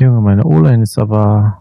Junge, meine O-Line ist aber...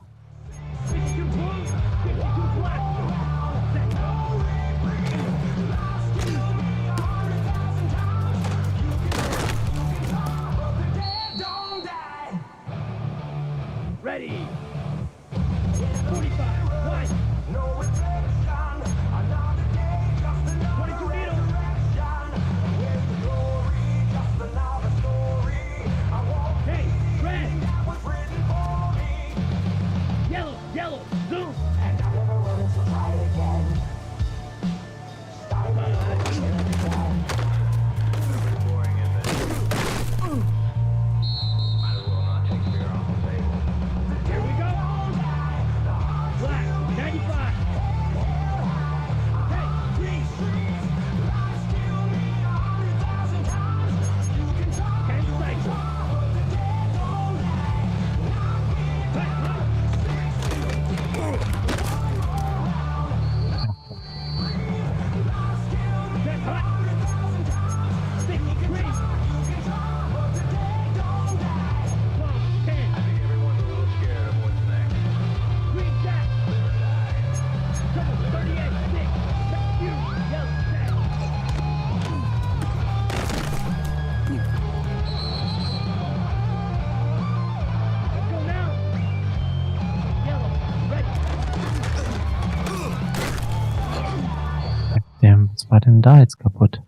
Was war denn da jetzt kaputt?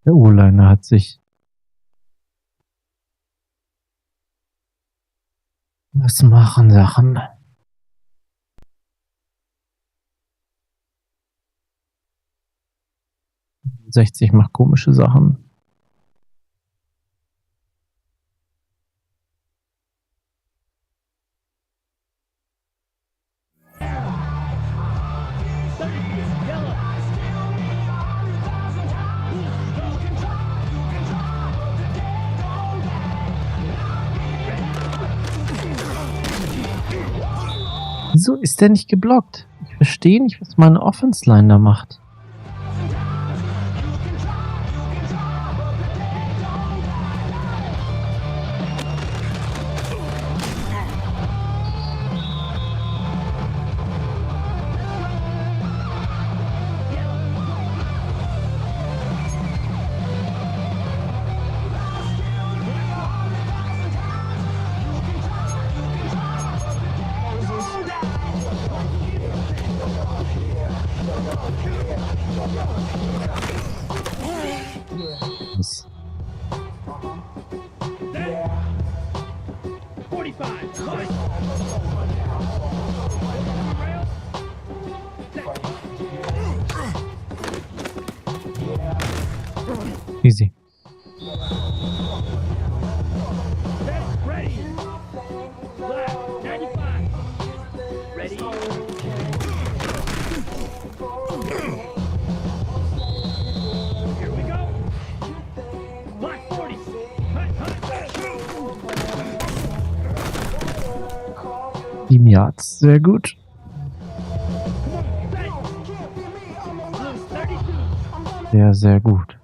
Der O-Liner hat sich... Was machen Sachen? 60 macht komische Sachen. Wieso ist der nicht geblockt? Ich verstehe nicht, was meine Offense-Line da macht. Was? Easy. Team Yards, sehr gut. Sehr, sehr gut.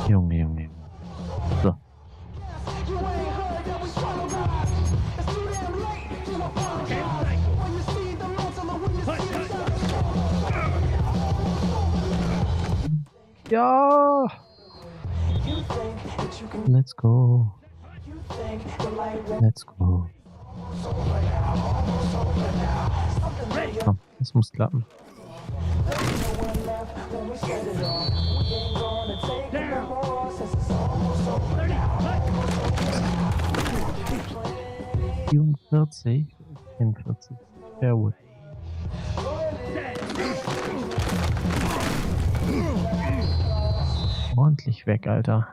Junge, Junge. So. Ja. Let's go. Let's go. Komm, das muss klappen. ...44, 44, sehr gut. ordentlich weg, Alter.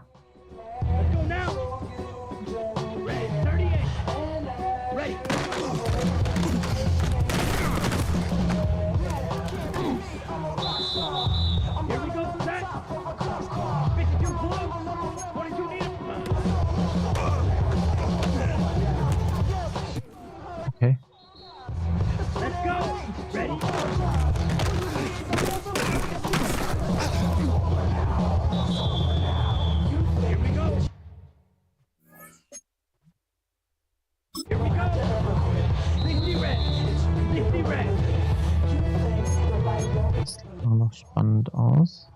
Let's go now. Ready, 38. Ready. Here we go, set. 52 blue. 22 needle. Okay. Let's go. Ready. Here we go. Here we go. 60 red. 60 red. Das sieht auch noch spannend aus.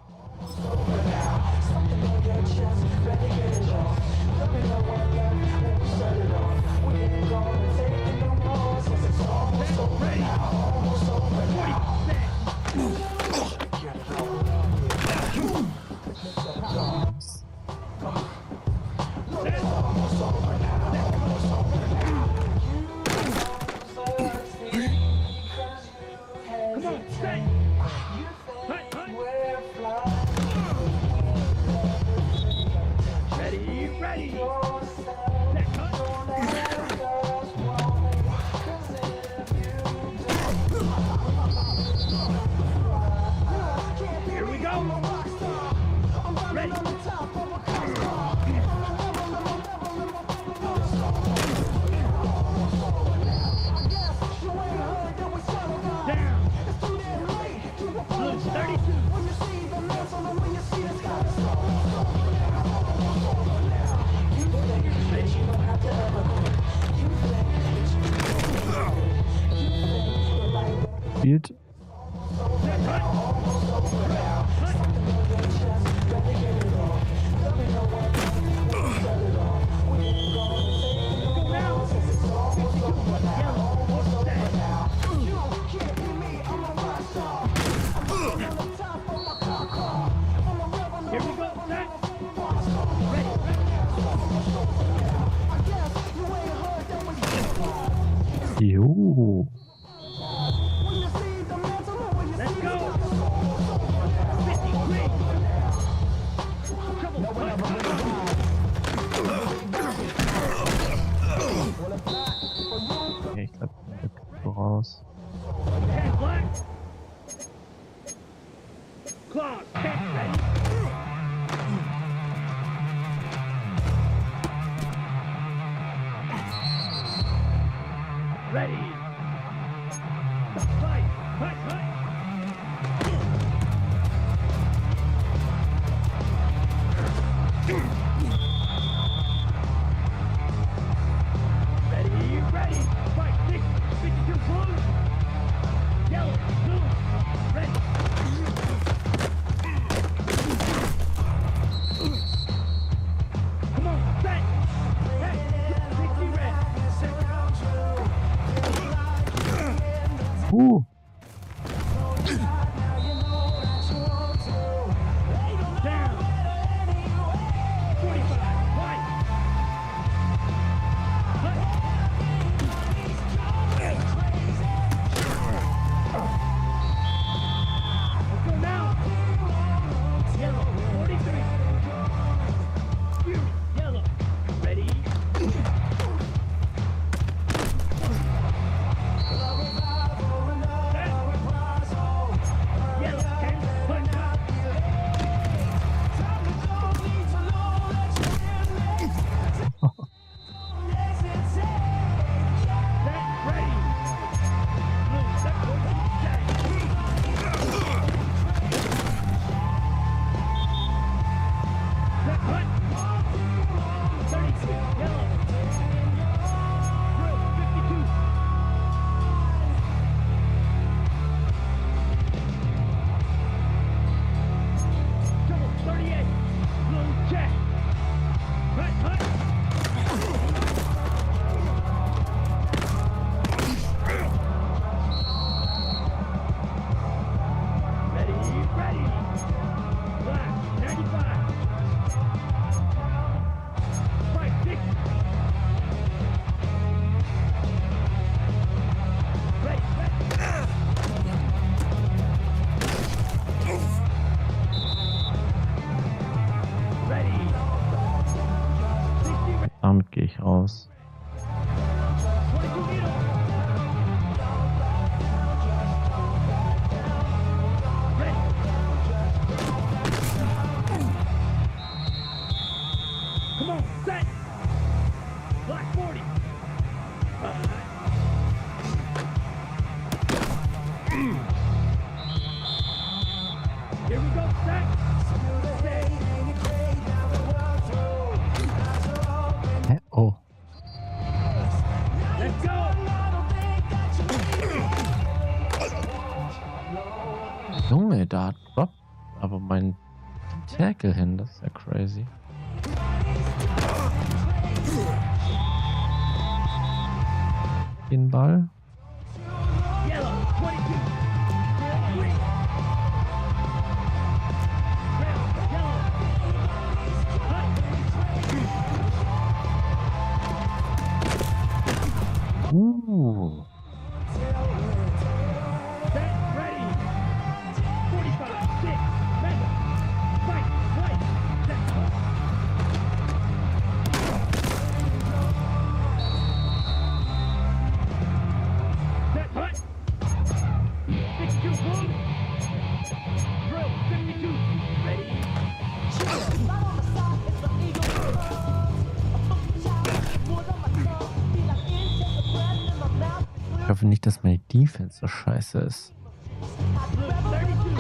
Ready. 32. Spielt. Jo. Okay, ich glaube, ich bin voraus. Ready. Fight, fight, fight. Ready, ready. Fight, 52 blue. Yellow, blue. Ready. Come on, set. Hey, 60 red. Down. 45. Fight. Let's go now. Yellow, 43. Fury, yellow. Ready. Let's go. Junge, da droppt aber mein Tackle hin. Das ist ja crazy. Den Ball. Yellow, 22. Green. Red, yellow. Set, ready. 45, 6, mega. Fight, white, set. Set, hut. 62, blue. Drill, 52, ready. Ich hoffe nicht, dass meine Defense so scheiße ist. Blue, 32.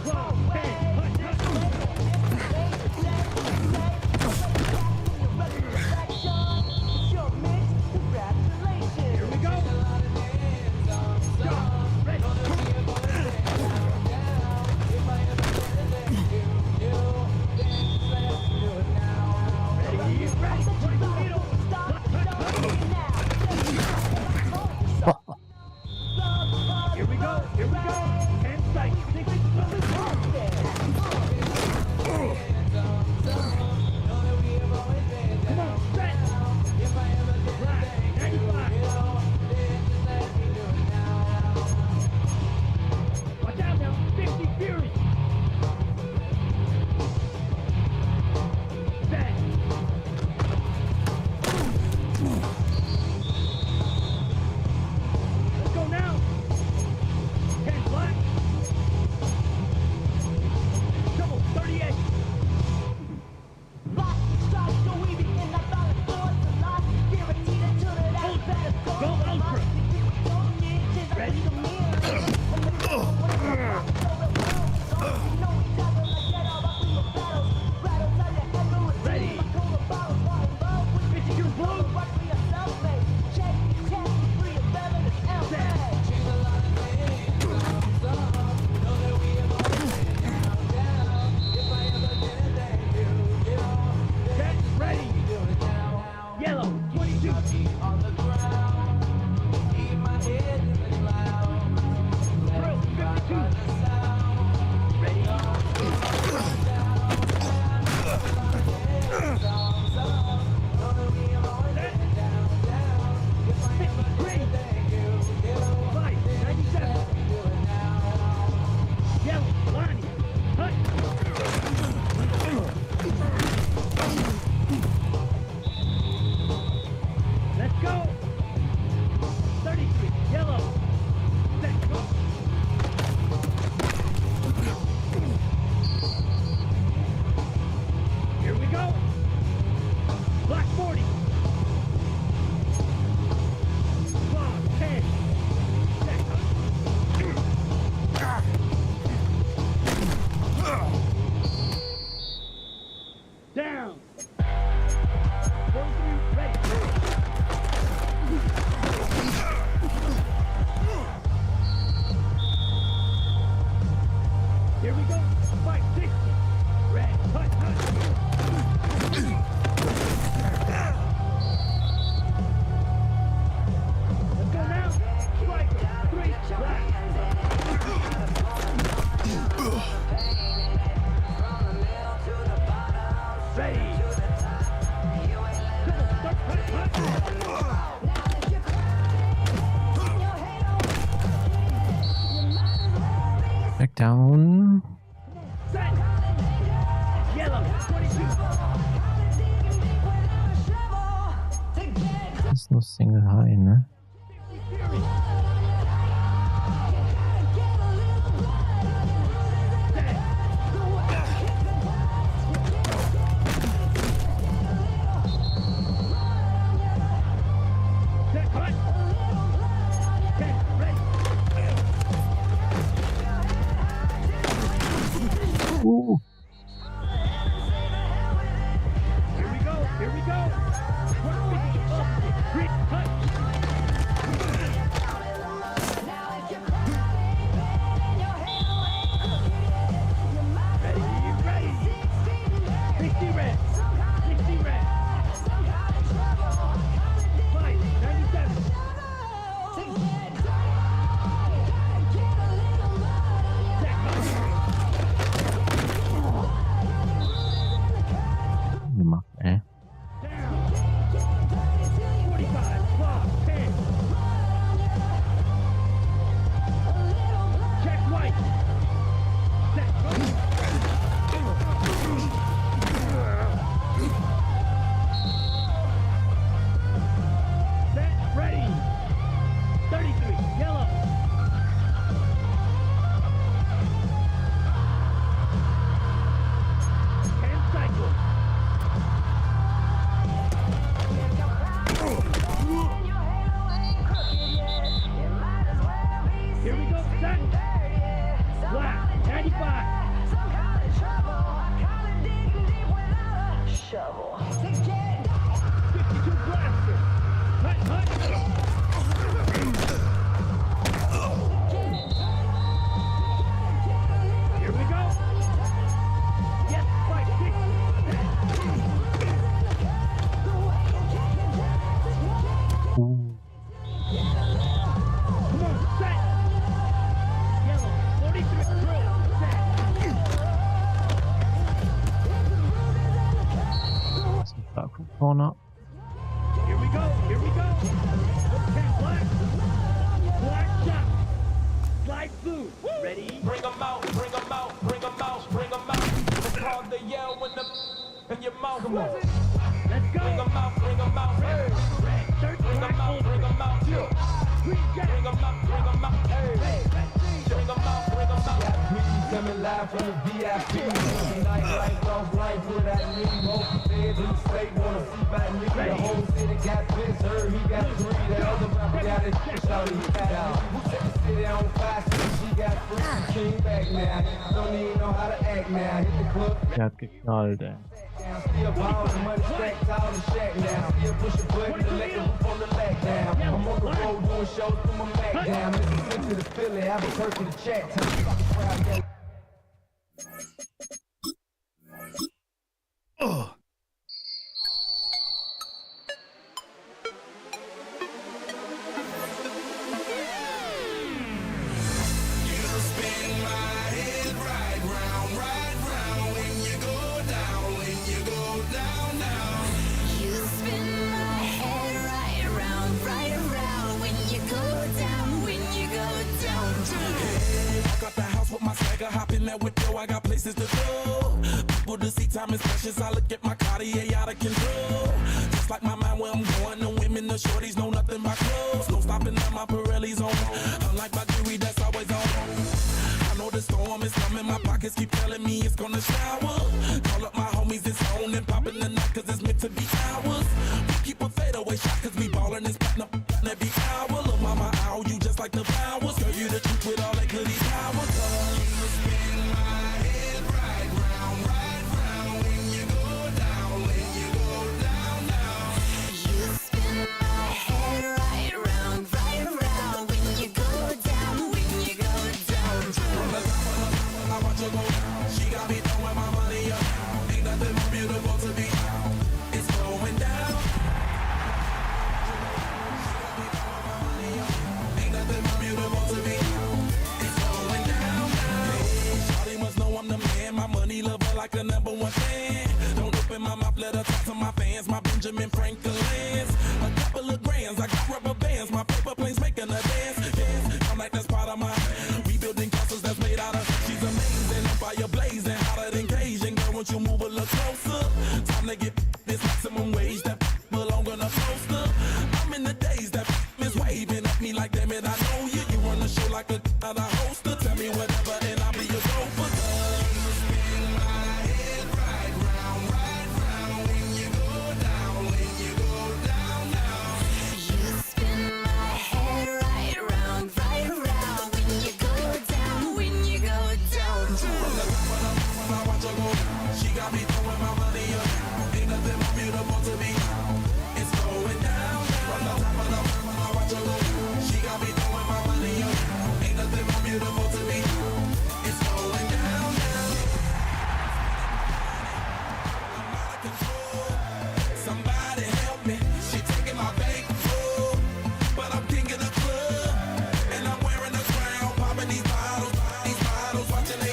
12, 10, hut, Here we go. Stop, ready. Ready, ready. 22 needle. Here we go, here we go. 10 sight, 6 Come on, set. Black, 95. Watch out now, 50 Fury. Set. Let's go now. 10 black. Double 38. Go ultra. Ready? Ready. 52 blue. Set, ready. Yellow, 22. Drill, 52. Ready. Set. 53. Fight, 97. Yellow, Lonnie. Hut. Let's go. 33. Yellow. Set, go. Here we go. Black 40. Claw, 10. Set. Down. 43, ready. Here we go. Fight 60. Red, hut, hut. Let's go now. Striker, 3, black. Ready. Double, hut, hut, Back down. Set. Yellow, 22. Das ist nur Single High, ne? 50 Fury. Set. Set, hut. 10, ready. Ooh. Here we go, here we go. 150 up. Green, hut. corner. Here we go. Here we go. Okay, black. Black shot. Slide through. Ready? Bring 'em out, bring 'em out, bring 'em out, bring 'em out. It's hard to yell when the in your mouth. Come on. Let's go. Bring 'em out, bring 'em out. Red, shirt, Bring black, 'em out, bring 'em out. green jacket. Bring 'em out, bring 'em out. Hey, let's see. Bring 'em out, bring 'em out. Coming live from the VIP. Night life, off life, what I need. Most feds in the state wanna see my nigga. The whole city got pissed, heard he got three. The other rapper got it, shouty, he got out. Who set the city on fire, since she got free. Came back now, don't even know how to act now. Hit the club, Der hat geknallt, ey. still ballin', money stacked tall and shack now. Still push a button to let the roof on the lag down. I'm on the road doing shows through my Mac down. Mississippi to Philly, I was working the chat time. You spin my head right around when you go down, when you go down. I got the house with my swagger, hop in there with yo, I got places to go. People to see, time is precious, I look at my Cartier out of control. Just like my mind where I'm going, the women, the shorties know nothing but clothes. No stopping at my Pirelli's on, unlike my jewelry that's always on. I know the storm is coming, my pockets keep telling me it's gonna shower. Call up my homies, it's on and popping the night, cause it's meant to be ours. We keep a fadeaway shot, cause we ballin' and spittin' up every hour. Look, mama, ow, you just like the flowers. Girl, you the truth with all that goodies powers. You spin my head right round when you go down, when you go down, down. You spin my head right around when you go down, when you go down. From the top of the I watch her go down. She got me throwing my money up. Ain't nothing more beautiful to be. It's going down. Ain't nothing more beautiful to be. It's going down, down. Shawty must know I'm the man. My money lover like a #1 fan. Don't open my mouth, let her talk to my fans. My Benjamin Franklin's. A couple of grands, I got rubber bands. My paper planes making a dance. Dance. I'm like that's part of my rebuilding castles that's made out of. She's amazing, I'm fire blazing, hotter than Cajun. Girl, won't you move a little closer? Time to get this maximum wage that belong on a poster. I'm in the days that is waving at me like, damn it, I know you. You run the show like a hoster. Tell me whatever and I'll be your gopher. You spin my head right round when you go down, when you go down, down. You spin my head right around when you go down, when you go down. From the top of the I watch her go down. She got me throwing my money up. Ain't nothing more beautiful to be. It's going down. From the top of the I watch her go down. She got me throwing my money up. Ain't nothing more beautiful to be. It's going down, down. I'm out of control. Somebody help me. She taking my bankroll, but I'm king of the club, and I'm wearing a crown, popping these bottles, watching they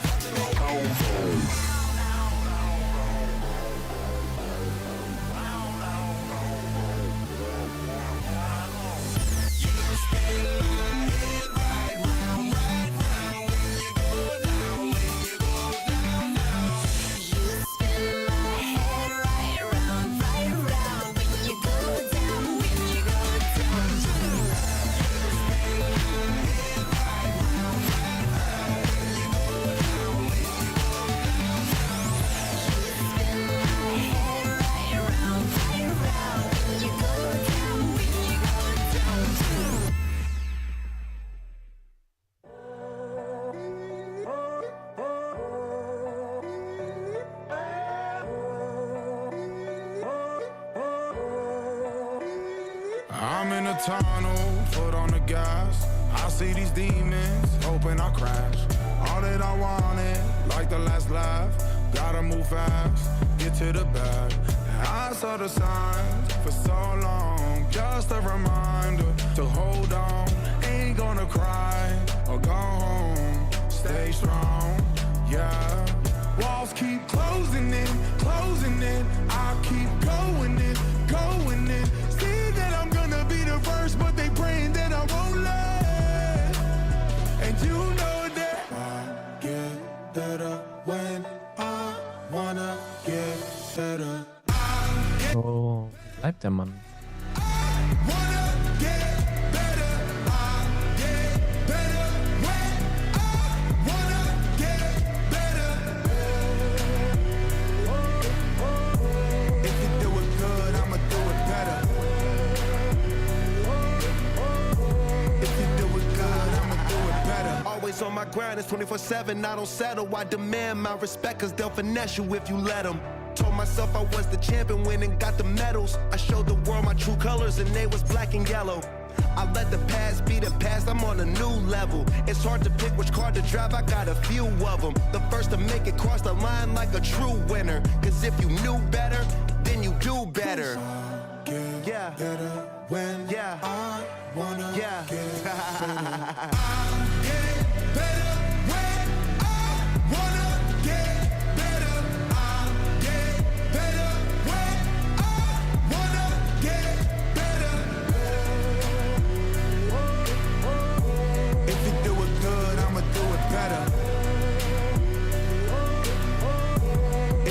I'm in a tunnel, foot on the gas. I see these demons, hoping I crash. All that I wanted, like the last laugh. Gotta move fast, get to the bag. I saw the signs for so long, just a reminder to hold on. Ain't gonna cry or go home, stay strong, yeah. Walls keep closing in, I keep going in. der Mann. On my grind, it's 24/7, I don't settle. I demand my respect, cause they'll finesse you if you let them. Told myself I was the champion, went and got the medals. I showed the world my true colors and they was black and yellow. I let the past be the past, I'm on a new level. It's hard to pick which car to drive, I got a few of them. The first to make it cross the line like a true winner. Cause if you knew better, then you do better. Yeah. Better when I wanna get better. Better when I wanna get better. I get better when I wanna get better. If you do it good, I'ma do it better.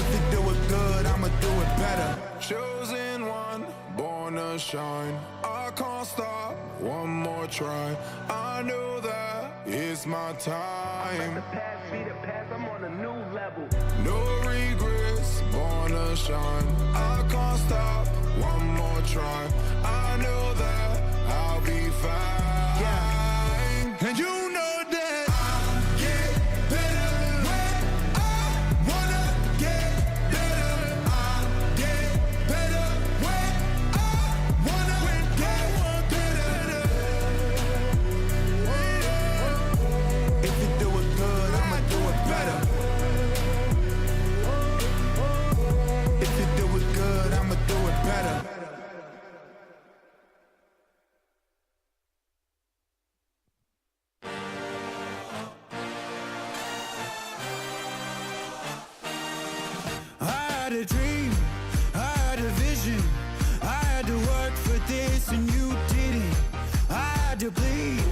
If you do it good, I'ma do it better. Chosen one, born to shine. I can't stop, one more try. I know that it's my time. Let the past be the past, I'm on a new level. No regrets, born to shine. I can't stop, one more try. I know that I'll be fine. Yeah. And you know that I'll get better when I wanna get better. I'll get better when I wanna get better. If you do it good, I'ma do it better. If you do it good, I'ma do it better. I had a dream, I had a vision. I had to work for this and you didn't. I had to bleed,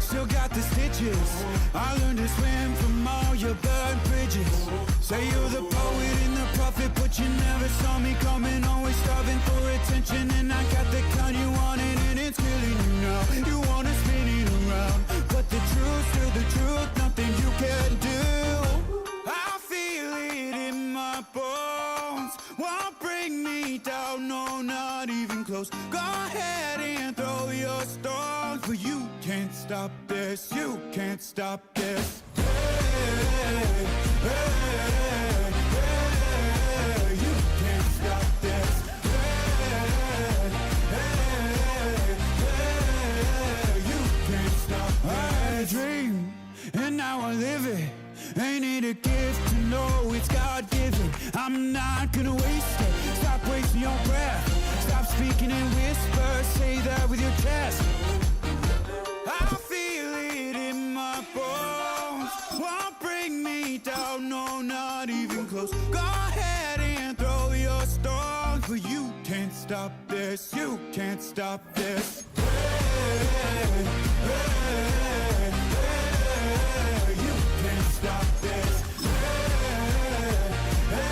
still got the stitches. I learned to swim from all your burned bridges. Say you're the poet and the prophet, but you never saw me coming. Always starving for attention, and I got the kind you wanted, and it's killing you now. You wanna spin it around, but the truth's still the truth. Nothing you can do. I feel it in my bones. Won't bring me down, no, not even close. Go ahead and throw your stones, but you can't stop this. You can't stop this. Hey, hey, hey, you can't stop this. Hey, hey, hey, you can't stop this. I had a dream, and now I live it. Ain't it a gift to know it's God-given? I'm not gonna waste it. Stop wasting your breath. Stop speaking in whispers. Say that with your chest. I feel it in my bones. Won't bring me down, no, not even close. Go ahead and throw your stones, but you can't stop this. You can't stop this. Hey, hey, hey, you can't stop this. Hey, hey,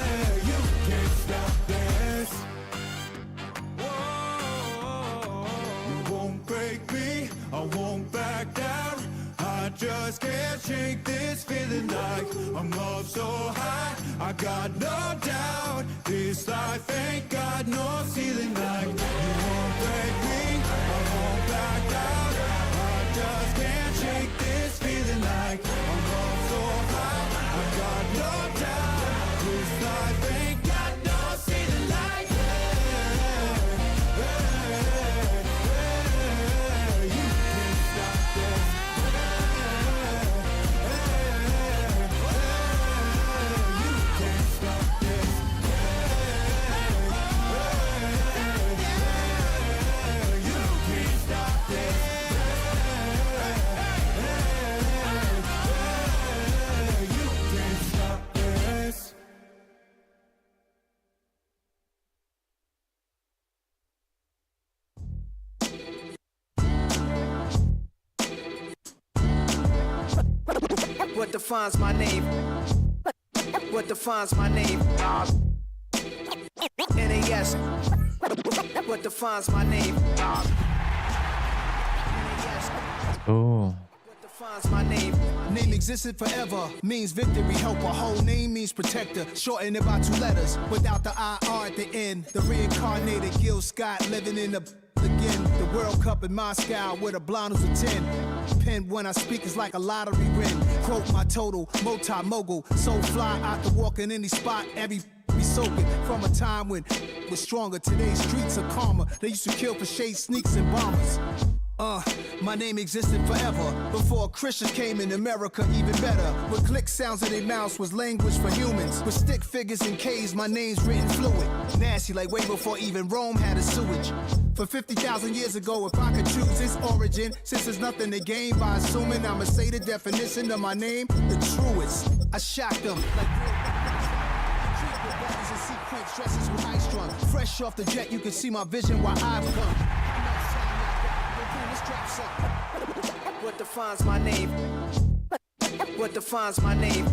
hey, you can't stop this. Whoa, you won't break me, I won't back down. I just can't shake this feeling like I'm up so high. I got no doubt this life ain't got no ceiling. Like you won't break me, I won't back down. I just can't shake this feeling like I'm up so high. I got no doubt this life ain't got no ceiling. Like you can't stop this. You can't stop this. You can't stop this. You can't stop this. What defines my name? What defines my name? NAS. What defines my name? Oh. What defines my name? Name existed forever, means victory, helper. Whole name means protector, shortened it by 2 letters. Without the IR at the end, the reincarnated Gil Scott living in the again. The World Cup in Moscow with a blonde who's a 10. Pen when I speak is like a lottery win. Quote my total, multi-mogul. So fly, I can walk in any spot, every be soaking. From a time when was stronger, today's streets are calmer. They used to kill for shade sneaks and bombers. My name existed forever. Before Christians came in America, even better. With click sounds in their mouths was language for humans. With stick figures and K's, my name's written fluid. Nasty like way before even Rome had a sewage. For 50,000 years ago, if I could choose its origin, since there's nothing to gain by assuming I'ma say the definition of my name, the truest. I shocked them like sequence dresses with high strung. Fresh off the jet, you can see my vision while I've come. What defines my name? What defines my name?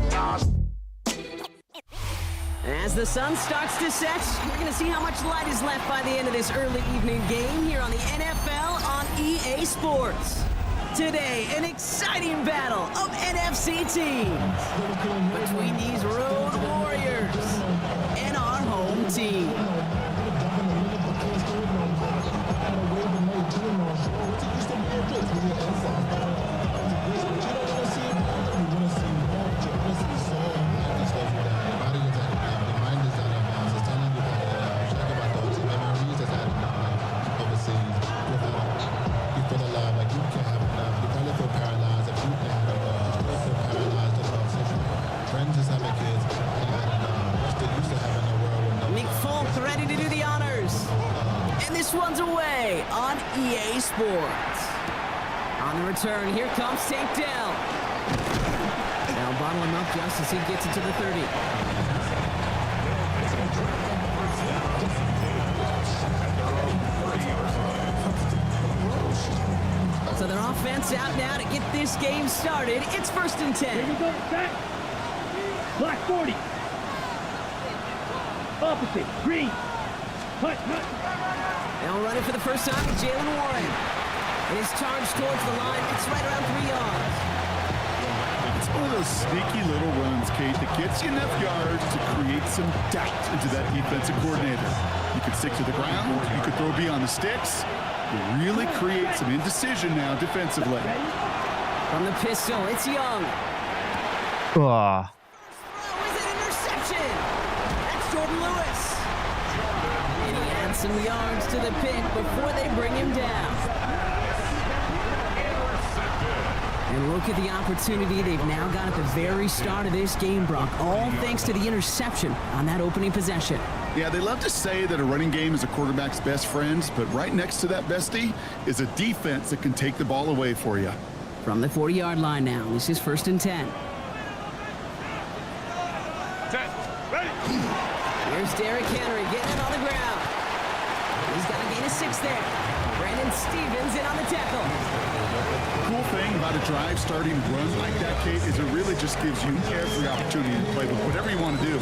As the sun starts to set, we're going to see how much light is left by the end of this early evening game here on the NFL on EA Sports. Today, an exciting battle of NFC teams between these road warriors and our home team. This one's away on EA Sports. On the return, here comes Tank down. Now bottle him up just as he gets it to the 30. So their offense out now to get this game started. It's 1st and 10. Here we go, set. Black 40. Opposite, green. Hut. Now running for the first time, Jalen Warren. And his charge towards the line, it's right around 3 yards. It's one of those sneaky little runs, Kate, that gets you enough yards to create some doubt into that defensive coordinator. You could stick to the ground, you could throw beyond the sticks. You really create some indecision now defensively. From the pistol, it's Young. Oh. Throw is an interception. That's Jordan Lewis. And he adds some yards to the pick before they bring him down. And look at the opportunity they've now got at the very start of this game, Brock, all thanks to the interception on that opening possession. Yeah, they love to say that a running game is a quarterback's best friend, but right next to that bestie is a defense that can take the ball away for you. From the 40-yard line now, this is 1st and 10. Here's Derrick Henry getting it on the ground. He's got a gain of 6 there. Brandon Stevens in on the tackle. The cool thing about a drive starting run like that, Kate, is it really just gives you every opportunity to play with whatever you want to do.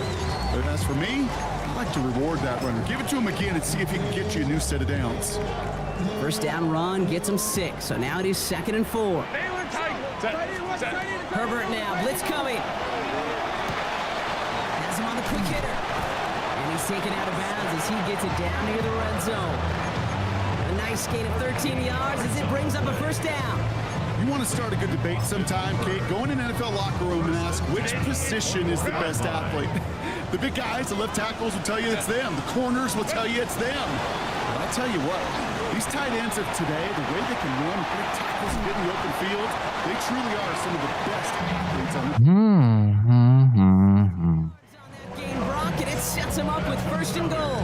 But as for me, I like to reward that runner. Give it to him again and see if he can get you a new set of downs. First down run gets him 6, so now it is 2nd and 4. Herbert now, blitz coming. Has him on the quick hitter. And he's taken out of bounds as he gets it down near the red zone. A nice gain of 13 yards as it brings up a 1st down. You want to start a good debate sometime, Kate? Go in an NFL locker room and ask which position is the best athlete. The big guys, the left tackles will tell you it's them. The corners will tell you it's them. But I'll tell you what, these tight ends of today, the way they can run, break tackles, and get in the open field, they truly are some of the best athletes on the Game Brock, and it sets him up with 1st and goal.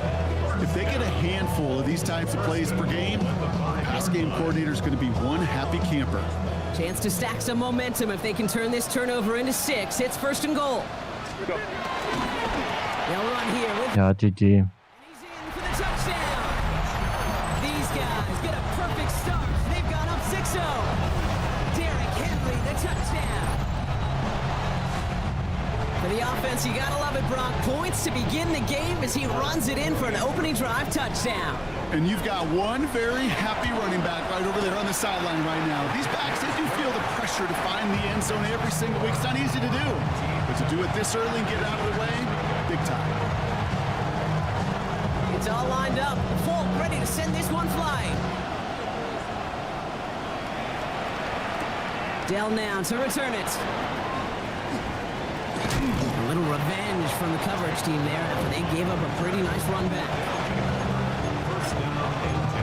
If they get a handful of these types of plays per game, the pass game coordinator is going to be one happy camper. Chance to stack some momentum if they can turn this turnover into 6. It's 1st and goal. They'll run here with Ja, GG. he's in for the touchdown. These guys get a perfect start. They've gone up 6-0. Derrick Henry, the touchdown. For the offense. defense. You gotta love it, Brock. Points to begin the game as he runs it in for an opening drive touchdown. And you've got one very happy running back right over there on the sideline right now. These backs, they do feel the pressure to find the end zone every single week. It's not easy to do. But to do it this early and get it out of the way, big time. It's all lined up. Folk ready to send this one flying. Dell now to return it. A little revenge from the coverage team there after they gave up a pretty nice run back. First down and 10.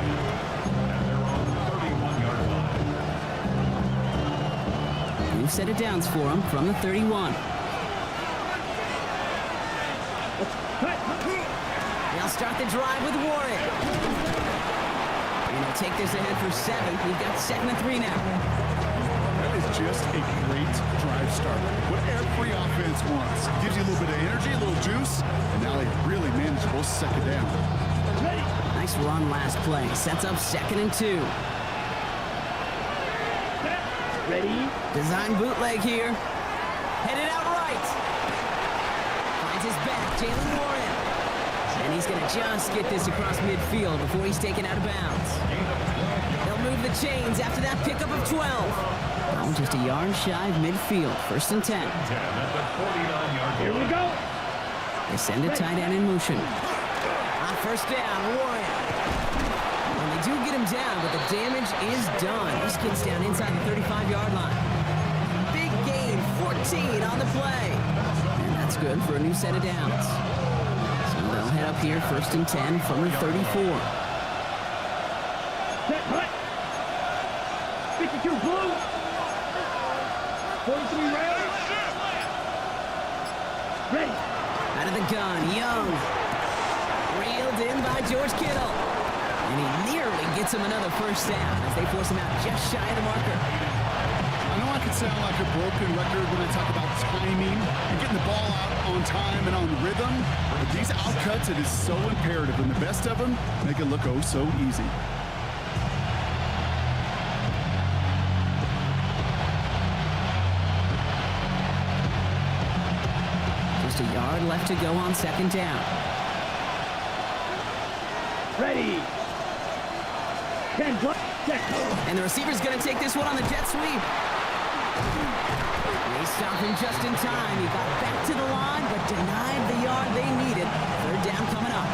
And they're on the 31-yard line. New set of downs for him from the 31. They'll start the drive with Warren. And they'll take this ahead for 7. We've got 2nd and 3 now. That is just a great drive start. What every offense wants. Gives you a little bit of energy, a little juice, and now a really manageable second down. Nice run last play. Sets up 2nd and 2. Ready? Design bootleg here. Headed out right. Finds his back, Jalen Warren. And he's going to just get this across midfield before he's taken out of bounds. They'll move the chains after that pickup of 12. Oh, just a yard shy of midfield. 1st and 10. At the 49-yard Here we go. They send a tight end in motion. On 1st down, Warren. And they do get him down, but the damage is done. He skids down inside the 35-yard line. Big gain, 14 on the play. And that's good for a new set of downs. So they'll head up here 1st and 10 from the 34. Set, right. 52 blue. 43 red. Ready. Out of the gun, Young. Reeled in by George Kittle. And he nearly gets him another 1st down as they force him out just shy of the marker. I know I can sound like a broken record when I talk about timing and getting the ball out on time and on rhythm, but these outcuts, it is so imperative, and the best of them make it look oh so easy. Just a yard left to go on 2nd down. Ready. 10 plus. Set. And the receiver's going to take this one on the jet sweep. They stopped him just in time. He got back to the line, but denied the yard they needed. 3rd down coming up.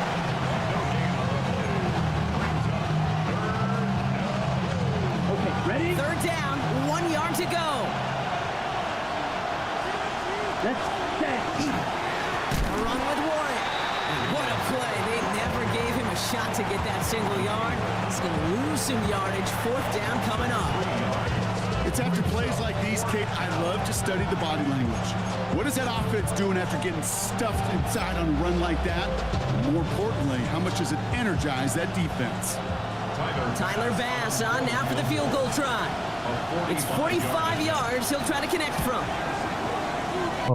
Okay, ready? 3rd down, 1 yard to go. Let's set. A run with Warren. And what a play. They never gave him a shot to get that single yard. He's going to lose some yardage. 4th down coming up. It's after plays like these, Kate, I love to study the body language. What is that offense doing after getting stuffed inside on a run like that? And more importantly, how much does it energize that defense? Tyler Bass on now for the field goal try. It's 45 yards he'll try to connect from.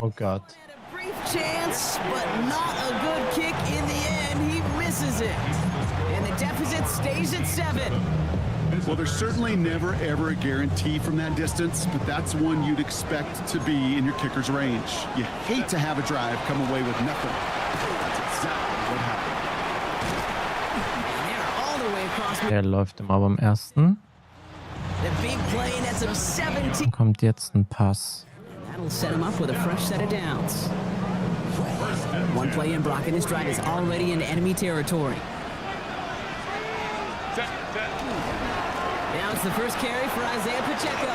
Oh God. A brief chance, but not a good kick in the end. He misses it. And the deficit stays at 7. Well, there's certainly never, ever a guarantee from that distance, but that's one you'd expect to be in your kicker's range. You hate to have a drive come away with nothing. That's exactly what happened. They're all the way across. Der läuft immer beim ersten. The big play nets him 17. Dann kommt jetzt ein Pass. That'll set him up with a fresh set of downs. One play in, Brock, and this drive is already in enemy territory. Now it's the first carry for Isaiah Pacheco.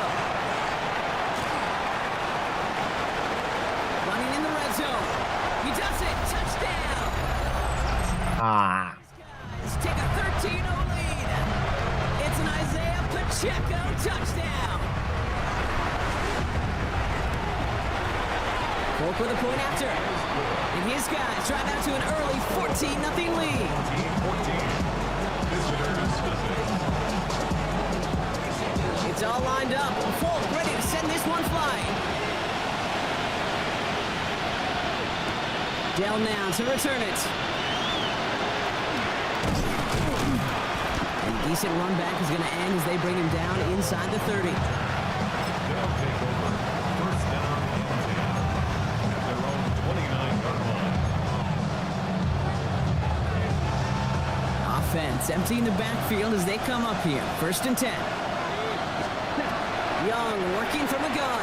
Running in the red zone. He does it. Touchdown. Ah. Let's take a 13-0 lead. It's an Isaiah Pacheco touchdown. Folk with a point after. And his guys drive out to an early 14-0 lead. It's all lined up. Folk ready to send this one flying. Dell now to return it. And a decent run back is going to end as they bring him down inside the 30. They'll take over. First down and 10. At their own 29. It's empty in the backfield as they come up here. 1st and 10. Young working from the gun.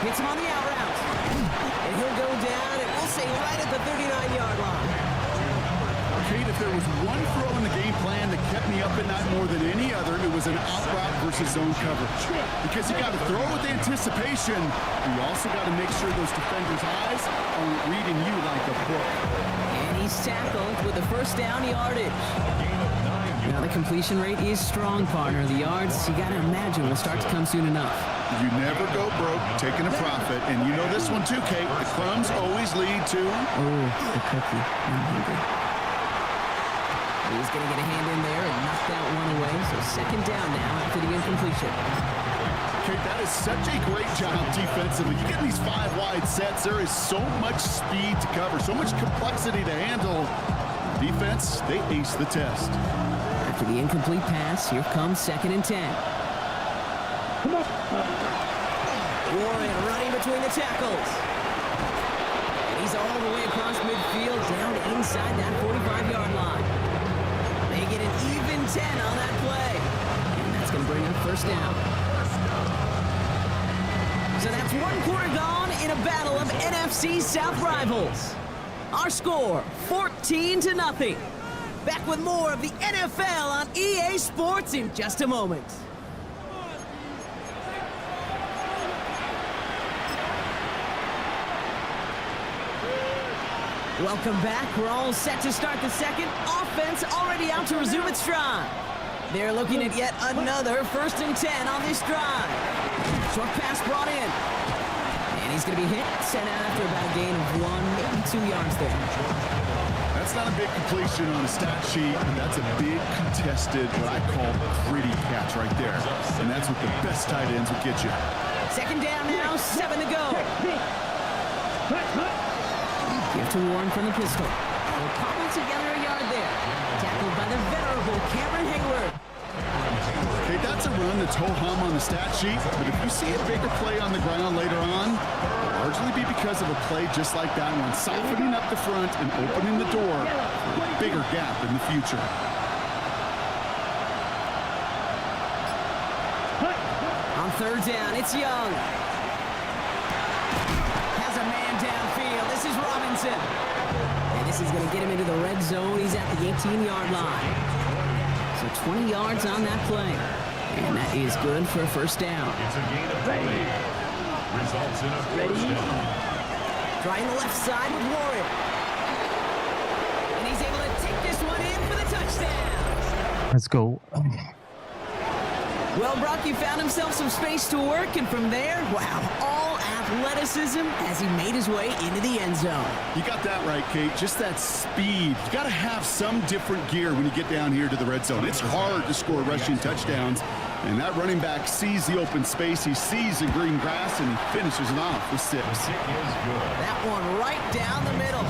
Hits him on the out route. And he'll go down, and we'll say right at the 39-yard line. Kate, if there was one throw in the game plan that kept me up at night more than any other, it was an out route versus zone coverage. Because you got to throw with anticipation. You also got to make sure those defenders' eyes aren't reading you like a book. And he's tackled with the 1st down yardage. Now the completion rate is strong, partner. The yards, you got to imagine, will start to come soon enough. You never go broke taking a profit. And you know this one too, Kate. The crumbs always lead to... Oh, the cookie. I'm hungry. He's going to get a hand in there and knock that one away. So 2nd down now after the incompletion. Okay, that is such a great job defensively. You get these 5 wide sets. There is so much speed to cover, so much complexity to handle. Defense, they ace the test. After the incomplete pass, here comes 2nd and 10. Warren running between the tackles. And he's all the way across midfield, down inside that 45-yard line. They get an even 10 on that play. And that's going to bring up 1st down. So that's 1 quarter gone in a battle of NFC South rivals. Our score, 14-0. Back with more of the NFL on EA Sports in just a moment. Welcome back. We're all set to start the 2nd. Offense already out to resume its drive. They're looking at yet another 1st and 10 on this drive. Short pass brought in. And he's going to be hit, sent out after about a gain of 1, maybe 2 yards there. That's not a big completion on a stat sheet, but that's a big contested, what I call gritty catch right there. And that's what the best tight ends will get you. 2nd down now, 7 to go. Give to Warren from the pistol. We'll cobble together a yard there. Tackled by the venerable Cameron Hayward. Okay, that's a run that's ho-hum on the stat sheet, but if you see a bigger play on the ground later on, it'll largely be because of a play just like that one, softening up the front and opening the door for a bigger gap in the future. On 3rd down, it's Young. Has a man downfield. This is Robinson. And this is going to get him into the red zone. He's at the 18-yard line. So 20 yards on that play. And that is good for a 1st down. It's a gain of 3. Results in a 1st down. Trying the left side with Warren. And he's able to take this one in for the touchdown. Let's go. Well, Brock, he found himself some space to work, and from there, wow, all athleticism as he made his way into the end zone. You got that right, Kate. Just that speed. You got to have some different gear when you get down here to the red zone. It's hard to score rushing touchdowns, and that running back sees the open space, he sees the green grass, and he finishes it off with 6. That one right down the middle.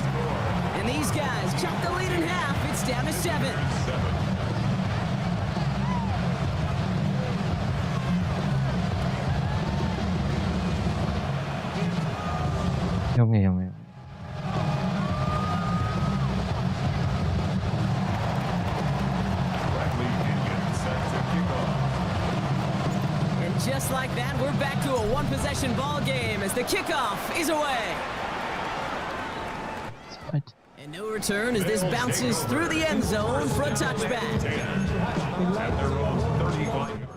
And these guys chop the lead in half. It's down to 7. Junge. And just like that, we're back to a 1-possession ball game as the kickoff is away. And no return as this bounces through the end zone for a touchback.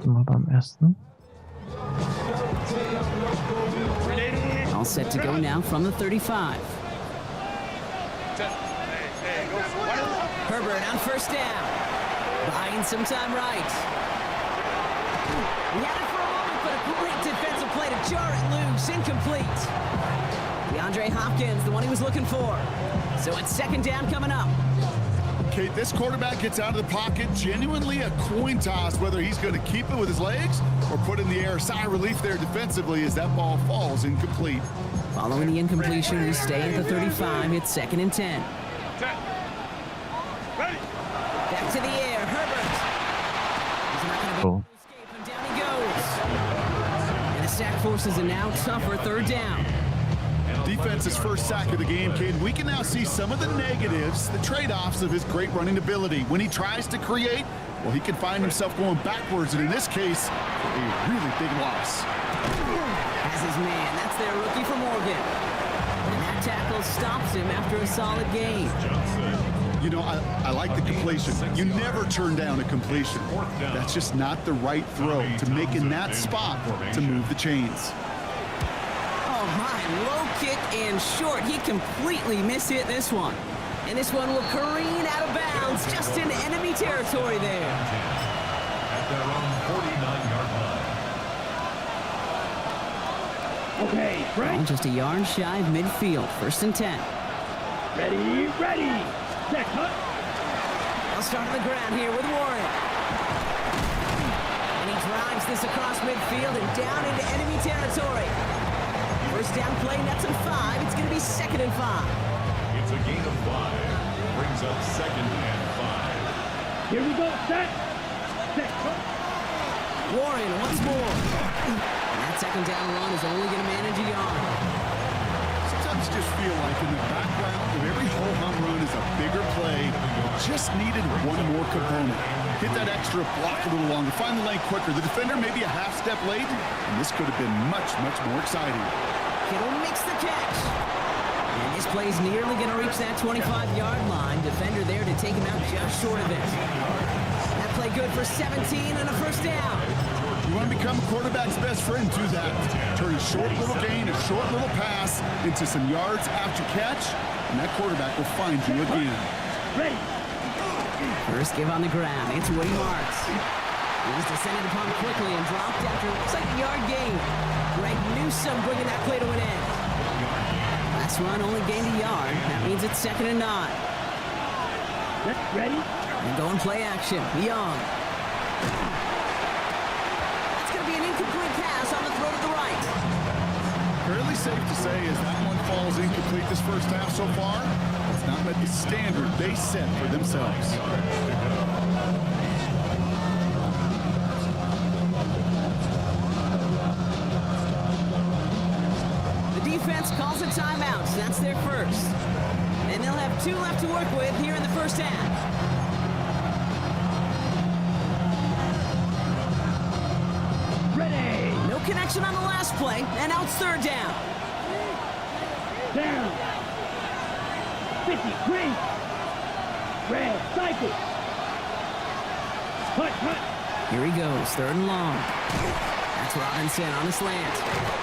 Mal beim ersten. All set to go now from the 35. Herbert on 1st down. Buying some time right. He had it for a moment, but a great defensive play to jar it loose. Incomplete. DeAndre Hopkins, the one he was looking for. So it's 2nd down coming up. Okay, this quarterback gets out of the pocket, genuinely a coin toss whether he's going to keep it with his legs or put in the air. Sigh of relief there defensively as that ball falls incomplete. Following the incompletion, we stay at the 35. It's 2nd and 10. Back to the air, Herbert. He's not going to be able to escape, and down he goes. And the sack forces a now tougher 3rd down. Defense's first sack of the game, Kid. We can now see some of the negatives, the trade-offs of his great running ability. When he tries to create, well, he can find himself going backwards, and in this case, a really big loss. Has his man. That's their rookie from Oregon. And that tackle stops him after a solid gain. You know, I like the completion. You never turn down a completion. That's just not the right throw to make in that spot to move the chains. Oh my, low kick and short. He completely mishit this one. And this one will careen out of bounds just in enemy territory there. At their own 49-yard line. Okay, Frank. Just a yard shy of midfield. 1st and 10. Ready, ready. Set, cut. They'll start on the ground here with Warren. And he drives this across midfield and down into enemy territory. First down play, nets him 5. It's going to be 2nd and 5. It's a gain of 5. Brings up 2nd and 5. Here we go. Set. Set, cut. Warren once more. And that 2nd down run is only going to manage a yard. Sometimes just feel like in the background of every ho-hum run is a bigger play. Just needed one more component. Hit that extra block a little longer. Find the lane quicker. The defender may be a half step late, and this could have been much, much more exciting. Kittle makes the catch. And this play is nearly going to reach that 25-yard line. Defender there to take him out just short of it. That play good for 17 and a 1st down. You want to become a quarterback's best friend, do that. Turn a short little gain, a short little pass into some yards after catch, and that quarterback will find you again. Ready. First give on the ground. It's Woody Marks. He's descended upon quickly and dropped after looks like a yard gain. Greg Newsome bringing that play to an end. Last run only gained a yard. That means it's 2nd and 9. Ready. And going play action. Young. That's going to be an incomplete pass on the throw to the right. Fairly safe to say as that one falls incomplete this first half so far, it's not met the standard they set for themselves. The defense calls a timeout. That's their first. And they'll have 2 left to work with here in the first half. Ready. No connection on the last play, and now it's 3rd down. Down. 50, green. Red, cycle. Cut, cut. Here he goes, 3rd and long. That's Robinson on the slant.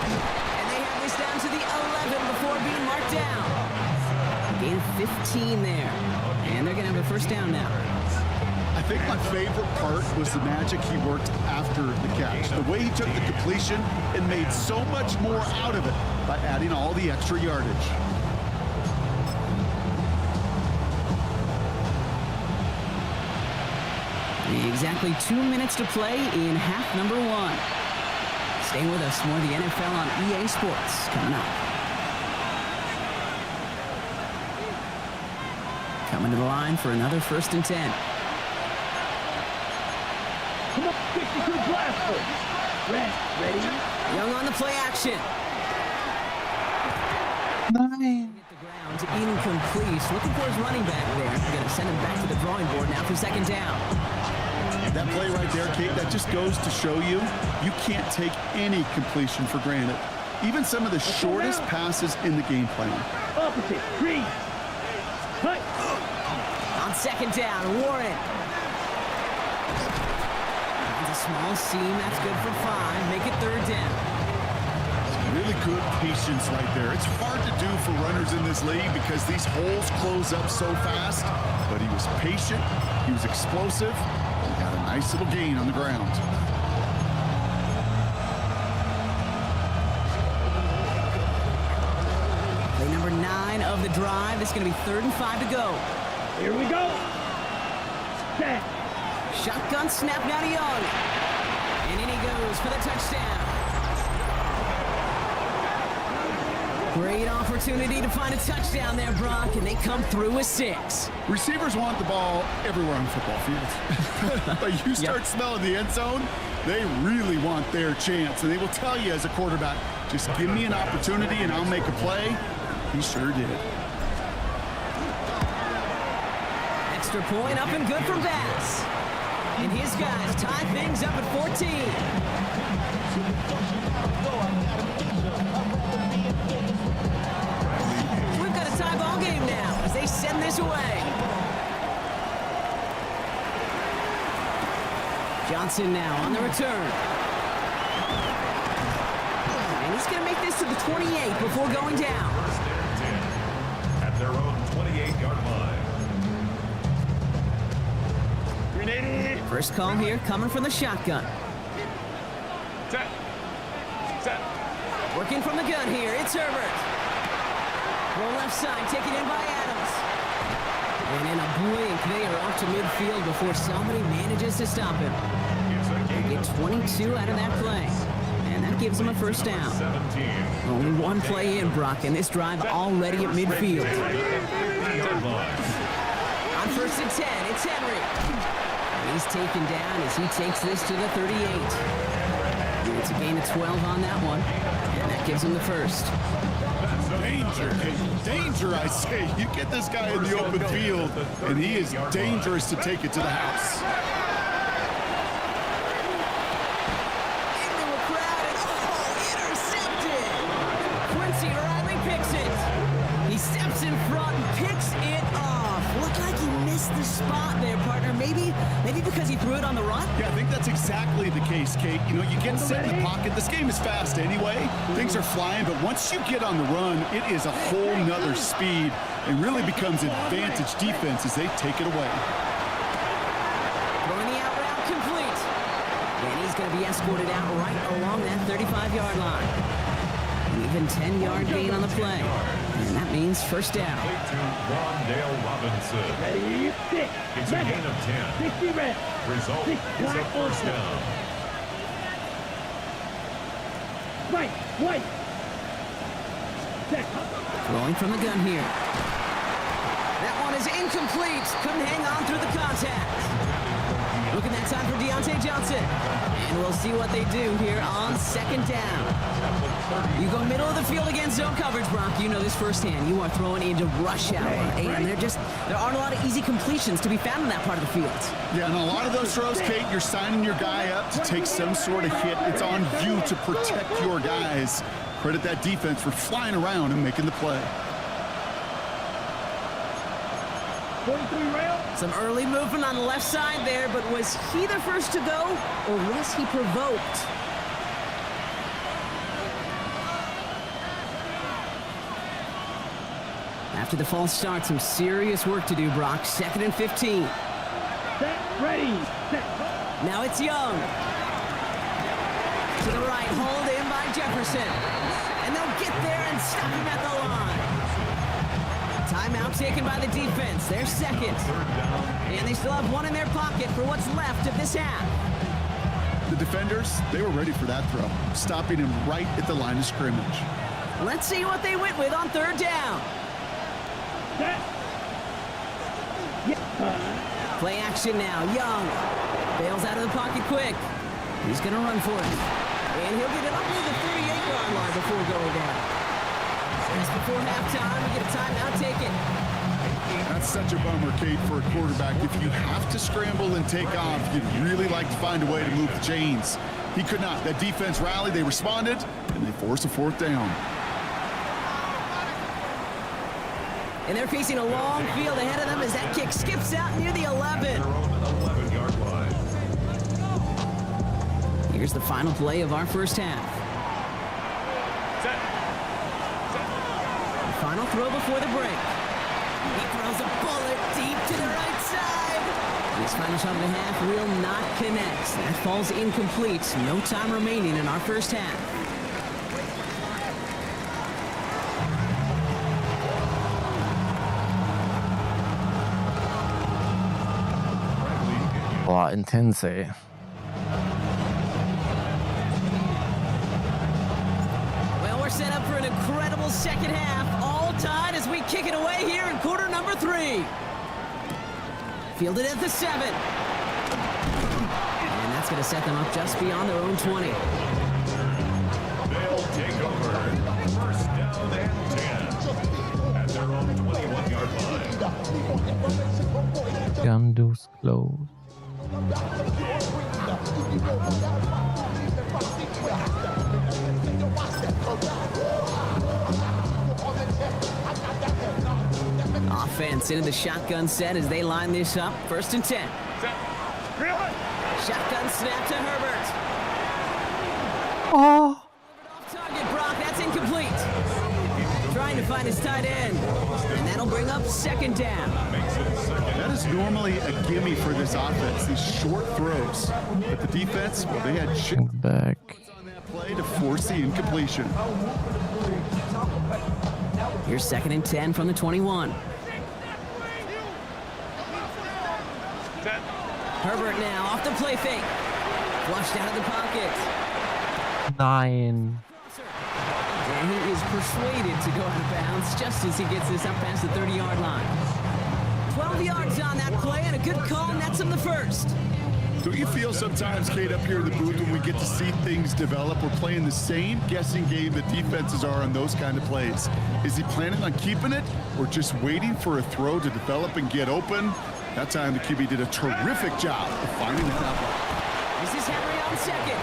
And they have this down to the 11 before being marked down. Gain of 15 there. And they're going to have a 1st down now. I think my favorite part was the magic he worked after the catch. The way he took the completion and made so much more out of it by adding all the extra yardage. Exactly 2 minutes to play in half number 1. Stay with us, more of the NFL on EA Sports coming up. Coming to the line for another 1st and 10. Come on, 52 blaster. Red, ready. Young on the play action. 9. Hit the ground, incomplete. Looking for his running back there. Going to send him back to the drawing board now for 2nd down. That play right there, Kate, that just goes to show you, you can't take any completion for granted. Even some of the shortest passes in the game plan. Opposite, green. Cut. On 2nd down, Warren. Finds a small seam, that's good for 5. Make it 3rd down. Really good patience right there. It's hard to do for runners in this league because these holes close up so fast, but he was patient, he was explosive, and got a nice little gain on the ground. Play number 9 of the drive. It's going to be 3rd and 5 to go. Here we go. Set. Shotgun snap now to Young. And in he goes for the touchdown. Great opportunity to find a touchdown there, Brock, and they come through with 6. Receivers want the ball everywhere on the football field. But you start smelling the end zone, They really want their chance, and they will tell you as a quarterback, just give me an opportunity and I'll make a play. He sure did. Extra point up and good from Bass. And his guys tie things up at 14. We've got a tie ball game now as they send this away. Johnson now on the return. And he's going to make this to the 28 before going down. First and 10 at their own 28-yard line. First call here coming from the shotgun. Set. Working from the gun here, it's Herbert. Roll left side, taken in by Adams. And in a blink, they are off to midfield before somebody manages to stop him. They get 22 out of that play. And that gives them a first down. 17. Only one play in, Brock, and this drive already at midfield. On first and 10, it's Henry. And he's taken down as he takes this to the 38. It's a gain of 12 on that one, and that gives him the first. Danger, danger, I say. You get this guy in the open field, and he is dangerous to take it to the house. Into a crowd, and intercepted! Quincy Riley picks it. He steps in front and picks it off. Looked like he missed the spot there, partner. Maybe because he threw it on the run? Yeah, I think that's exactly the case, Kate. You know, you get set in the pocket. This game is fast anyway. Things are flying, but once you get on the run, it is a whole nother speed and really becomes advantage defense as they take it away. Throwing the out route complete. And he's going to be escorted out right along that 35-yard line. An even 10-yard gain on the play. And that means first down. To Rondale Robinson. Ready, stick. It's a gain of 10. 60 red. Result is a first down. Right, white. Set. Throwing from the gun here. That one is incomplete. Couldn't hang on through the contact. Looking that time for Deontay Johnson. And we'll see what they do here on second down. You go middle of the field against zone coverage, Brock. You know this firsthand. You are throwing into rush hour. And there aren't a lot of easy completions to be found in that part of the field. Yeah, and a lot of those throws, Kate, you're signing your guy up to take some sort of hit. It's on you to protect your guys. Credit that defense for flying around and making the play. 43 rail. Some early movement on the left side there, but was he the first to go, or was he provoked? After the false start, some serious work to do, Brock. Second and 15. Set, ready, set. Now it's Young. To the right, hauled in by Jefferson. And they'll get there and stop him at the line. Timeout taken by the defense. They're second. And they still have one in their pocket for what's left of this half. The defenders, they were ready for that throw, stopping him right at the line of scrimmage. Let's see what they went with on third down. Set. Play action now. Young bails out of the pocket quick. He's going to run for it. And he'll get it up to the 38-yard line before going down. Just before halftime, we get a timeout taken. That's such a bummer, Kate, for a quarterback. If you have to scramble and take off, you'd really like to find a way to move the chains. He could not. That defense rallied, they responded, and they forced a fourth down. And they're facing a long field ahead of them as that kick skips out near the 11. 11-yard line. Here's the final play of our first half. The final throw before the break. He throws a bullet deep to the right side. This final shot of the half will not connect. That falls incomplete. No time remaining in our first half. Boah, intens, ey. Well, we're set up for an incredible second half. All tied as we kick it away here in quarter number 3. Fielded at the 7. And that That's going to set them up just beyond their own 20. They'll take over. First down and 10 at their own 21-yard line. Gandu's close. Offense into the shotgun set as they line this up. First and 10. Shotgun snap to Herbert. Oh. Off target, Brock. That's incomplete. Trying to find his tight end. And that'll bring up second down. That is normally a gimme for this offense, these short throws. But the defense, well, they had shit Back. on that play to force the incompletion. Here's second and 10 from the 21. Herbert now off the play fake. Flushed out of the pocket. 9. And he is persuaded to go out of bounds just as he gets this up past the 30-yard line. 12 yards on that play and a good call nets him the first. Don't you feel sometimes, Kate, up here in the booth when we get to see things develop, we're playing the same guessing game that defenses are on those kind of plays? Is he planning on keeping it or just waiting for a throw to develop and get open? That time the QB did a terrific job of finding the outlet. This is Henry on second.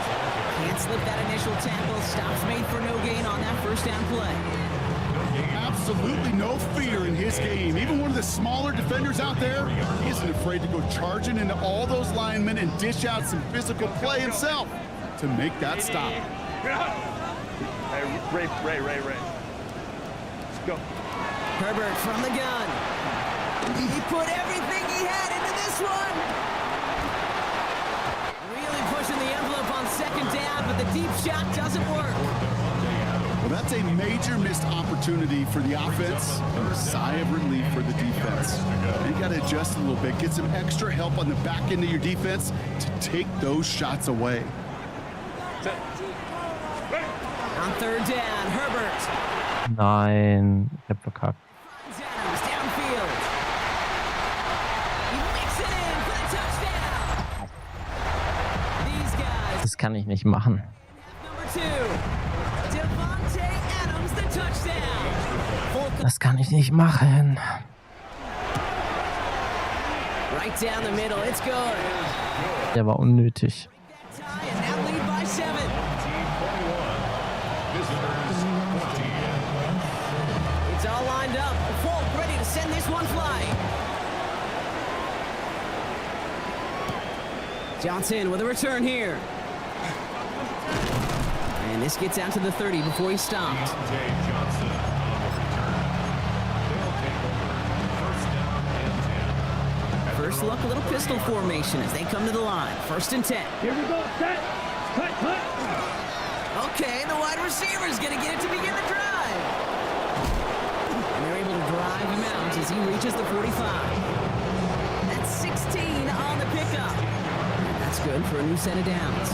Can't slip that initial tackle. Stops made for no gain on that first down play. Absolutely no fear in his game. Even one of the smaller defenders out there, he isn't afraid to go charging into all those linemen and dish out some physical play himself to make that stop. Hey, Ray. Let's go. Herbert from the gun. He put everything he had into this one. Really pushing the envelope on second down, but the deep shot doesn't work. Well, that's a major missed opportunity for the offense and a sigh of relief for the defense. You got to adjust a little bit, get some extra help on the back end of your defense to take those shots away. On third down, Herbert. 9. Ich hab verkackt. Adams downfield. He makes it in for the touchdown. These guys. Das kann ich nicht machen. Number 2. Devontae Adams, the touchdown. Das kann ich nicht machen. Right down the middle, it's good. Der war unnötig. Tie and now lead by 7. It's all lined up. Folk ready to send this one flying. Johnson with a return here. And this gets out to the 30 before he stopped. First look, a little pistol formation as they come to the line. First and 10. Here we go. Set. Cut. Okay, the wide receiver's going to get it to begin the drive. And they're able to drive him out as he reaches the 45. That's 16 on the pickup. And that's good for a new set of downs. A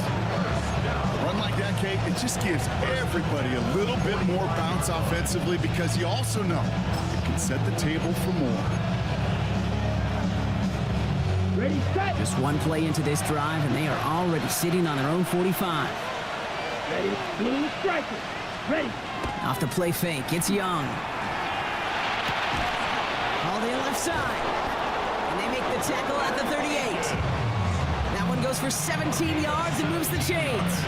run like that, Kate, it just gives everybody a little bit more bounce offensively because you also know it can set the table for more. Ready, set. Just one play into this drive, and they are already sitting on their own 45. Ready, blue striker. Ready. Off the play fake, it's Young. All the left side. And they make the tackle at the 38. That one goes for 17 yards and moves the chains.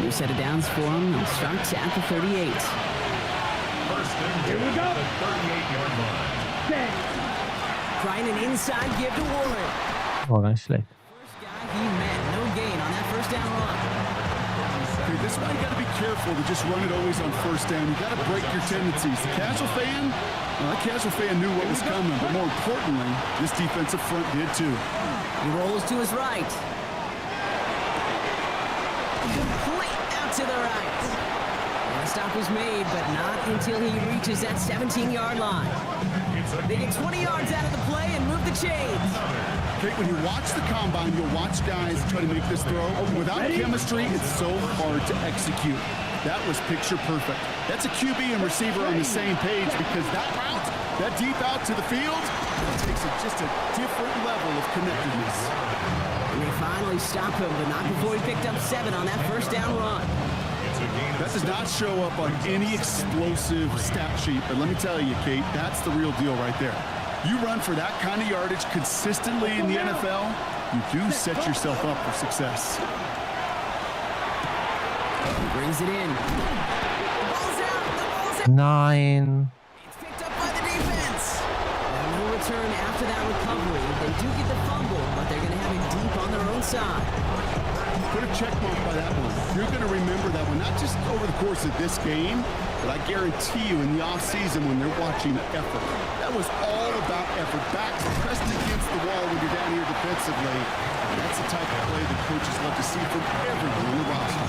New set of downs for them. They'll start at the 38. Here we go. The 38-yard line. Set. Trying an inside give to Warren. War gar nicht schlecht. First guy he met, no gain on that first down run. Okay, this is why you got to be careful to just run it always on first down. You got to break your tendencies. The casual fan, well, that casual fan knew what was coming, but more importantly, this defensive front did too. He rolls to his right. Complete out to the right. And a stop was made, but not until he reaches that 17-yard line. They get 20 yards out of the play and move the chains. Okay, when you watch the combine, you'll watch guys try to make this throw. Without chemistry, it's so hard to execute. That was picture perfect. That's a QB and receiver on the same page because that route, that deep out to the field, it takes just a different level of connectedness. And they finally stop him, but not before he picked up 7 on that first down run. That does not show up on any explosive stat sheet, but let me tell you, Kate, that's the real deal right there. You run for that kind of yardage consistently in the NFL, you do set yourself up for success. He brings it in. Ball's out. The ball's out. 9. It's picked up by the defense. And no return after that recovery. They do get the fumble, but they're going to have it deep on their own side. Put a check mark by that one. You're going to remember that one, not just over the course of this game, but I guarantee you in the offseason when they're watching effort. That was all about effort. Backs pressed against the wall when you're down here defensively. And that's the type of play that coaches love to see from everyone on the roster.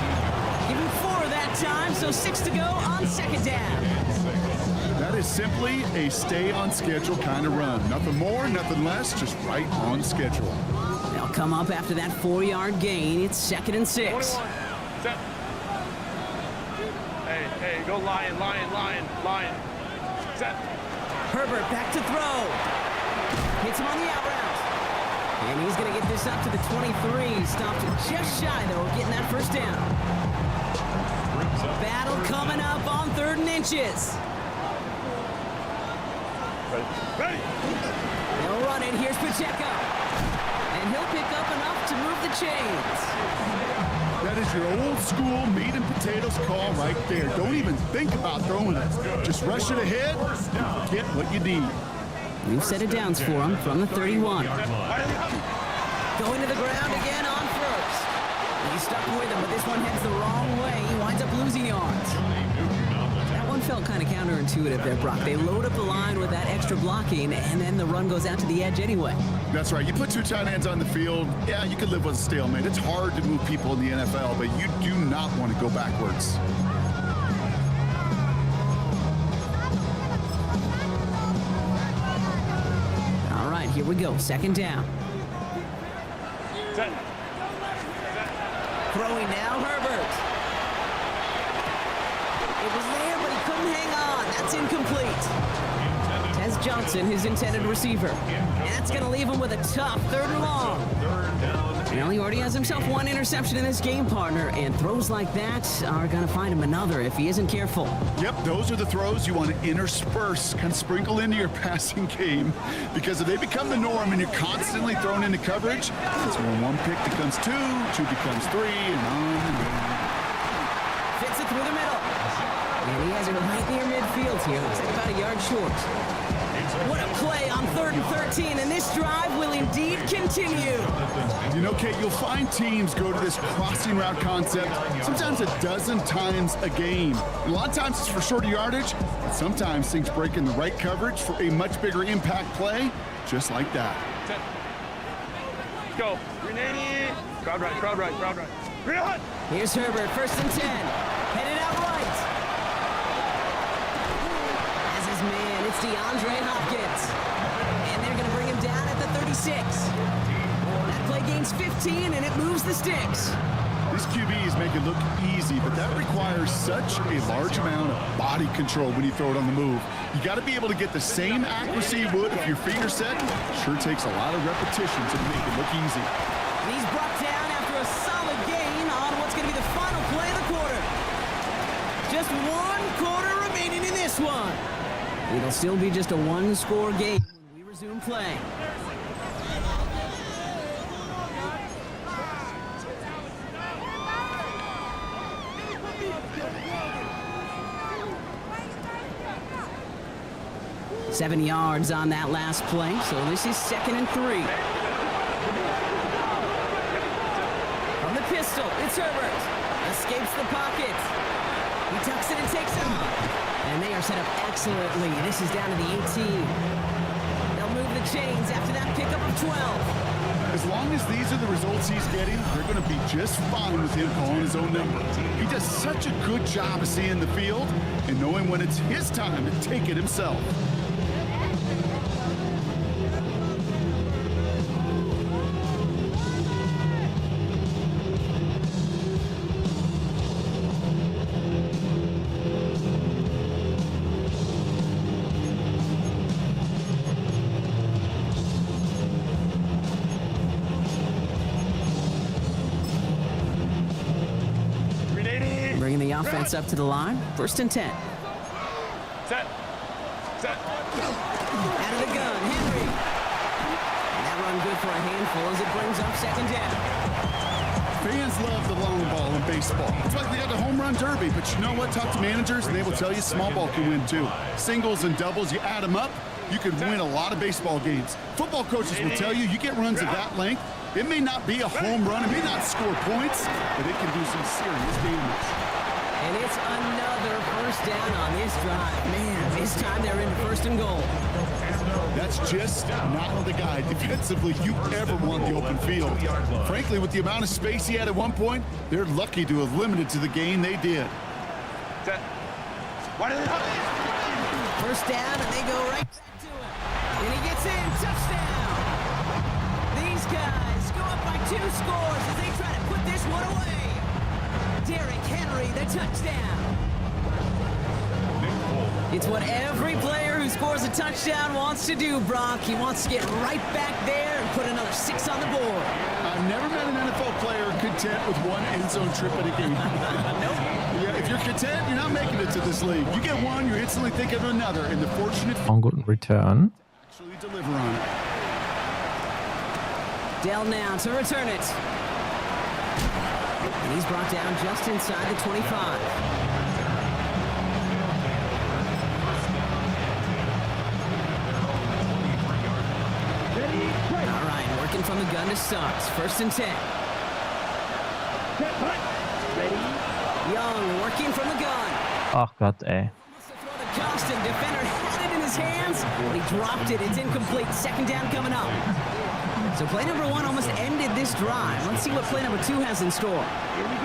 Give him 4 that time, so 6 to go on second down. That is simply a stay on schedule kind of run. Nothing more, nothing less, just right on schedule. They'll come up after that 4-yard gain. It's 2nd and 6. Set. Hey, go lion. Set. Herbert back to throw. Hits him on the out route. And he's going to get this up to the 23. Stopped just shy, though, of getting that first down. Battle coming up on 3rd and inches. Ready. They'll run it. Here's Pacheco. And he'll pick up enough to move the chains. That is your old school meat and potatoes call right there. Don't even think about throwing it. Just rush it ahead and get what you need. We've set it downs for him from the 31. Going to the ground again on first. He's stuck with him, but this one heads the wrong way. He winds up losing yards. That one felt kind of counterintuitive there, Brock. They load up the line with that extra blocking, and then the run goes out to the edge anyway. That's right. You put 2 tight ends on the field, yeah, you can live with a stalemate. It's hard to move people in the NFL, but you do not want to go backwards. All right, here we go. 2nd down. Set. Throwing now, Herbert. It was there, but he couldn't hang on. That's incomplete. Tez Johnson, his intended receiver. And that's going to leave him with a tough 3rd and long. Well, he already has himself 1 interception in this game, partner, and throws like that are going to find him another if he isn't careful. Yep, those are the throws you want to intersperse, kind of sprinkle into your passing game, because if they become the norm and you're constantly thrown into coverage, that's when 1 pick becomes 2, 2 becomes 3, and on and on. Fits it through the middle. And he has it right near midfield here. Looks like about a yard short. What a play on 3rd and 13, and this drive will indeed continue. You know, Kate, you'll find teams go to this crossing route concept sometimes a dozen times a game. And a lot of times it's for shorter yardage, but sometimes things break in the right coverage for a much bigger impact play, just like that. Let's go. 380. Crowd right. Green hut. Here's Herbert, 1st and 10. Headed out right. As his man, it's DeAndre Hopkins. And they're going to bring him down at the 36. That play gains 15, and it moves the sticks. These QBs make it look easy, but that requires such a large amount of body control when you throw it on the move. You got to be able to get the same accuracy you would if your feet are set. Sure takes a lot of repetition to make it look easy. And he's brought down after a solid gain on what's going to be the final play of the quarter. Just 1 quarter remaining in this one. It'll still be just a 1-score game when we resume play. Seven yards on that last play, so this is 2nd and 3. From the pistol, it's Herbert. Escapes the pocket. He tucks it and takes it on. And they are set up excellently. This is down to the 18. They'll move the chains after that pickup of 12. As long as these are the results he's getting, they're going to be just fine with him calling his own number. He does such a good job of seeing the field and knowing when it's his time to take it himself. Bringing the offense up to the line. 1st and 10. Set. Out of the gun, Henry. And that run good for a handful as it brings up 2nd down. Fans love the long ball in baseball. It's like they got the home run derby, but you know what? Talk to managers, and they will tell you small ball can win too. Singles and doubles, you add them up, you can win a lot of baseball games. Football coaches will tell you get runs of that length. It may not be a home run, it may not score points, but it can do some serious damage. And it's another 1st down on this drive. Man, this time they're into 1st and goal. That's just not the guy defensively you ever want the open field. Frankly, with the amount of space he had at one point, they're lucky to have limited to the gain they did. 1st down, and they go right back to him. And he gets in, touchdown. These guys go up by 2 scores as they try to put this one away. Derrick Henry, the touchdown. It's what every player who scores a touchdown wants to do, Brock. He wants to get right back there and put another 6 on the board. I've never met an NFL player content with 1 end zone trip at a game. Nope. Yeah, if you're content, you're not making it to this league. You get one, you're instantly thinking of another, and the fortunate On good return. actually deliver on it. Dell now to return it. And he's brought down just inside the 25. All right, working from the gun to Suggs. 1st and 10. Young working from the gun. Ach Gott, ey. Costin, defender had it in his hands, but he dropped it. It's incomplete. 2nd down coming up. So play number 1 almost ended this drive. Let's see what play number 2 has in store. Here we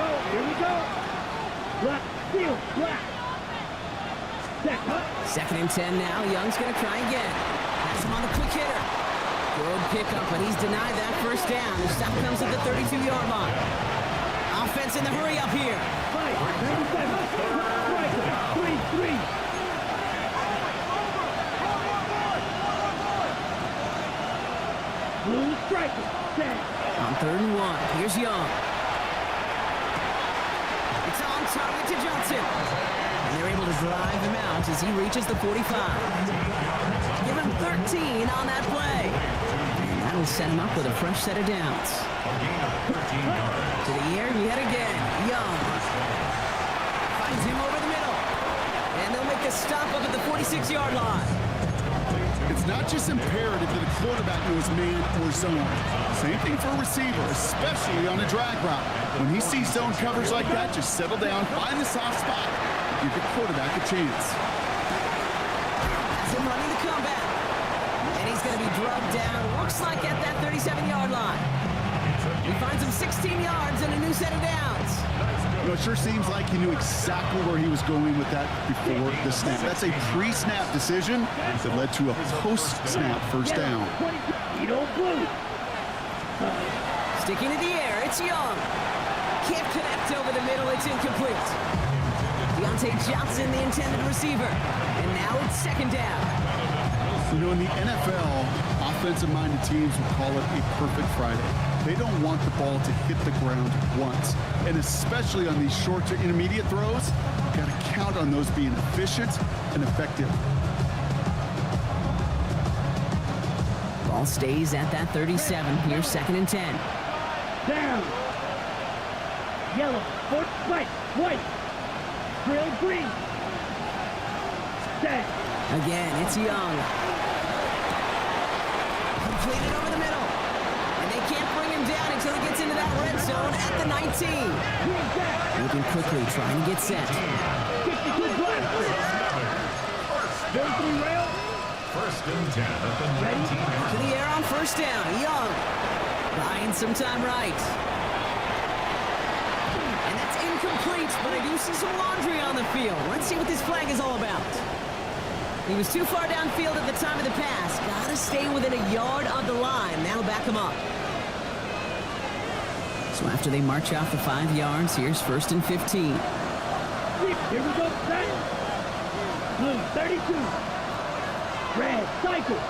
go. Black, field, black. Set. 2nd and 10 now. Young's going to try again. Has him on the quick hitter. Good pickup, but he's denied that 1st down. The stop comes at the 32-yard line. Offense in the hurry up here. 3-3. Blue striker. Set. On 3rd and 1. Here's Young. It's on target to Johnson. And they're able to drive him out as he reaches the 45. Give him 13 on that play. And that'll set him up with a fresh set of downs. To the air yet again. Young finds him over the middle. And they'll make a stop up at the 46-yard line. It's not just imperative that a quarterback knows man or zone. Same thing for a receiver, especially on a drag route. When he sees zone coverage like that, just settle down, find the soft spot, give the quarterback a chance. That's him running the comeback. And he's going to be drugged down, looks like at that 37-yard line. He finds him 16 yards and a new set of downs. You know, it sure seems like he knew exactly where he was going with that before the snap. That's a pre-snap decision that led to a post-snap 1st down. Sticking to the air, it's Young. Can't connect over the middle, it's incomplete. Deontay Johnson, the intended receiver. And now it's 2nd down. You know, in the NFL, offensive-minded teams will call it a perfect Friday. They don't want the ball to hit the ground once. And especially on these short to intermediate throws, you've got to count on those being efficient and effective. Ball stays at that 37. Here's 2nd and 10. Down. Yellow, fourth spike, white, grill green. Set. Again, it's Young. Completed over the middle. And they can't bring him down until he gets into that red zone at the 19. Moving quickly, trying to get set. 52 black. 33 rail. 1st and 10 at the 19. To the air on 1st down. Young. Buying some time right. And that's incomplete, but I do see some laundry on the field. Let's see what this flag is all about. He was too far downfield at the time of the pass. Gotta stay within a yard of the line. That'll back him up. So after they march off the 5 yards, here's 1st and 15. Here we go, set. Blue, 32. Red, cycle.